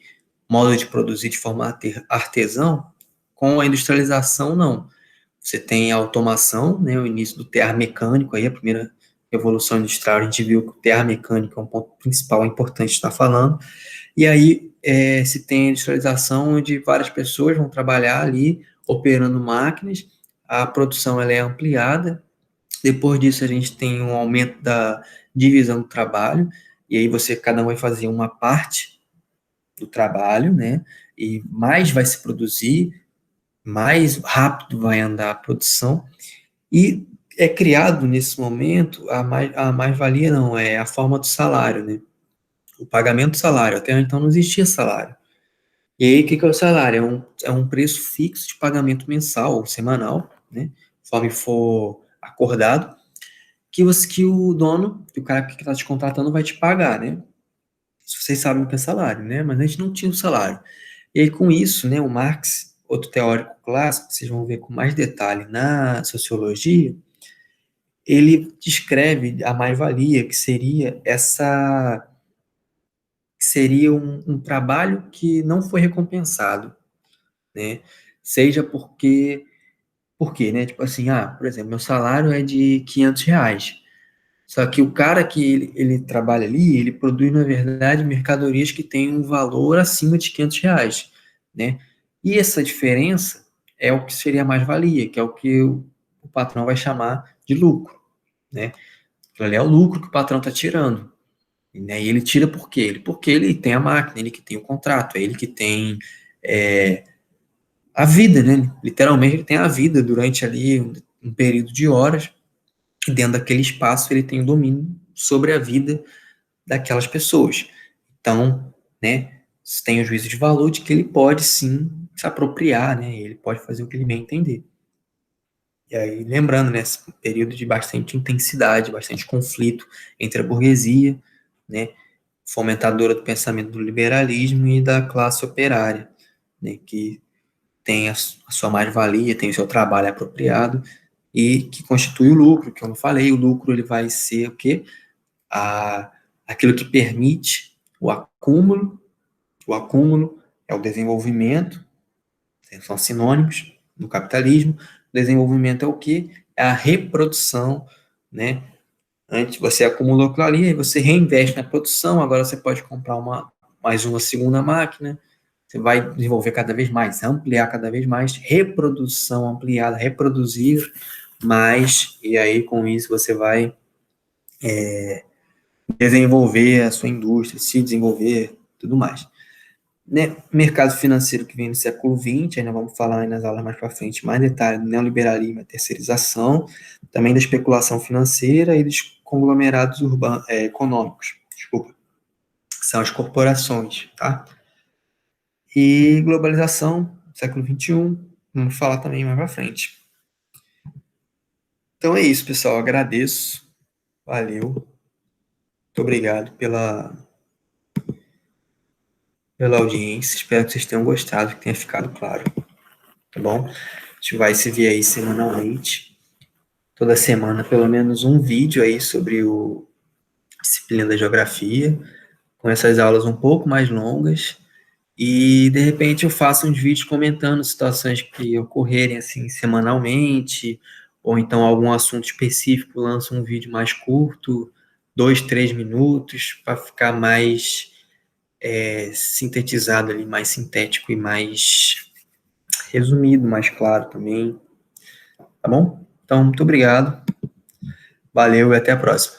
modo de produzir de forma artesão, com a industrialização, não. Você tem a automação, né, o início do tear mecânico, aí a primeira revolução industrial, a gente viu que o tear mecânico é um ponto principal, importante estar falando, e aí se tem a industrialização onde várias pessoas vão trabalhar ali, operando máquinas, a produção ela é ampliada, depois disso a gente tem um aumento da divisão do trabalho, e aí cada um vai fazer uma parte do trabalho, né, e mais vai se produzir, mais rápido vai andar a produção, e é criado nesse momento a mais-valia, não, é a forma do salário, né? O pagamento do salário. Até então não existia salário. E aí, o que é o salário? É um preço fixo de pagamento mensal ou semanal, né? Conforme for acordado, que o dono, que o cara que está te contratando vai te pagar, né? Vocês sabem o que é salário, né? Mas a gente não tinha o salário. E aí, com isso, né, o Marx, outro teórico clássico, vocês vão ver com mais detalhe na sociologia, ele descreve a mais-valia, que seria um trabalho que não foi recompensado, né? Seja por quê, né? Tipo assim, por exemplo, meu salário é de R$ 500, só que o cara que ele trabalha ali, ele produz, na verdade, mercadorias que têm um valor acima de R$ 500, né? E essa diferença é o que seria a mais-valia, que é o que o patrão vai chamar de lucro, né? Aquilo ali é o lucro que o patrão está tirando. Né? E ele tira por quê? Porque ele tem a máquina, ele que tem o contrato, é ele que tem a vida, né? Literalmente ele tem a vida durante ali um período de horas, e dentro daquele espaço ele tem o domínio sobre a vida daquelas pessoas. Então, né, tem o juízo de valor de que ele pode sim se apropriar, né? Ele pode fazer o que ele bem entender. E aí, lembrando, né, esse período de bastante intensidade, bastante conflito entre a burguesia, né, fomentadora do pensamento do liberalismo e da classe operária, né, que tem a sua mais-valia, tem o seu trabalho apropriado e que constitui o lucro, que eu não falei, o lucro ele vai ser o quê? Aquilo que permite o acúmulo é o desenvolvimento, são sinônimos no capitalismo, o desenvolvimento é o quê? É a reprodução, né? Antes você acumulou aquilo ali, aí você reinveste na produção, agora você pode comprar mais uma segunda máquina, você vai desenvolver cada vez mais, ampliar cada vez mais, reprodução ampliada, reproduzir mais, e aí com isso você vai desenvolver a sua indústria, se desenvolver, tudo mais. Né? Mercado financeiro que vem no século XX, ainda vamos falar aí nas aulas mais para frente, mais detalhes do neoliberalismo, a terceirização, também da especulação financeira e dos conglomerados econômicos, desculpa, que são as corporações, tá? E globalização, século XXI, vamos falar também mais para frente. Então é isso, pessoal, agradeço, valeu, muito obrigado pela audiência, espero que vocês tenham gostado, que tenha ficado claro, tá bom? A gente vai se ver aí semanalmente, toda semana pelo menos um vídeo aí sobre o disciplina da geografia, com essas aulas um pouco mais longas, e de repente eu faço uns vídeos comentando situações que ocorrerem assim semanalmente, ou então algum assunto específico, lanço um vídeo mais curto, 2, 3 minutos, para ficar mais sintetizado ali, mais sintético e mais resumido, mais claro também, tá bom? Então, muito obrigado, valeu e até a próxima.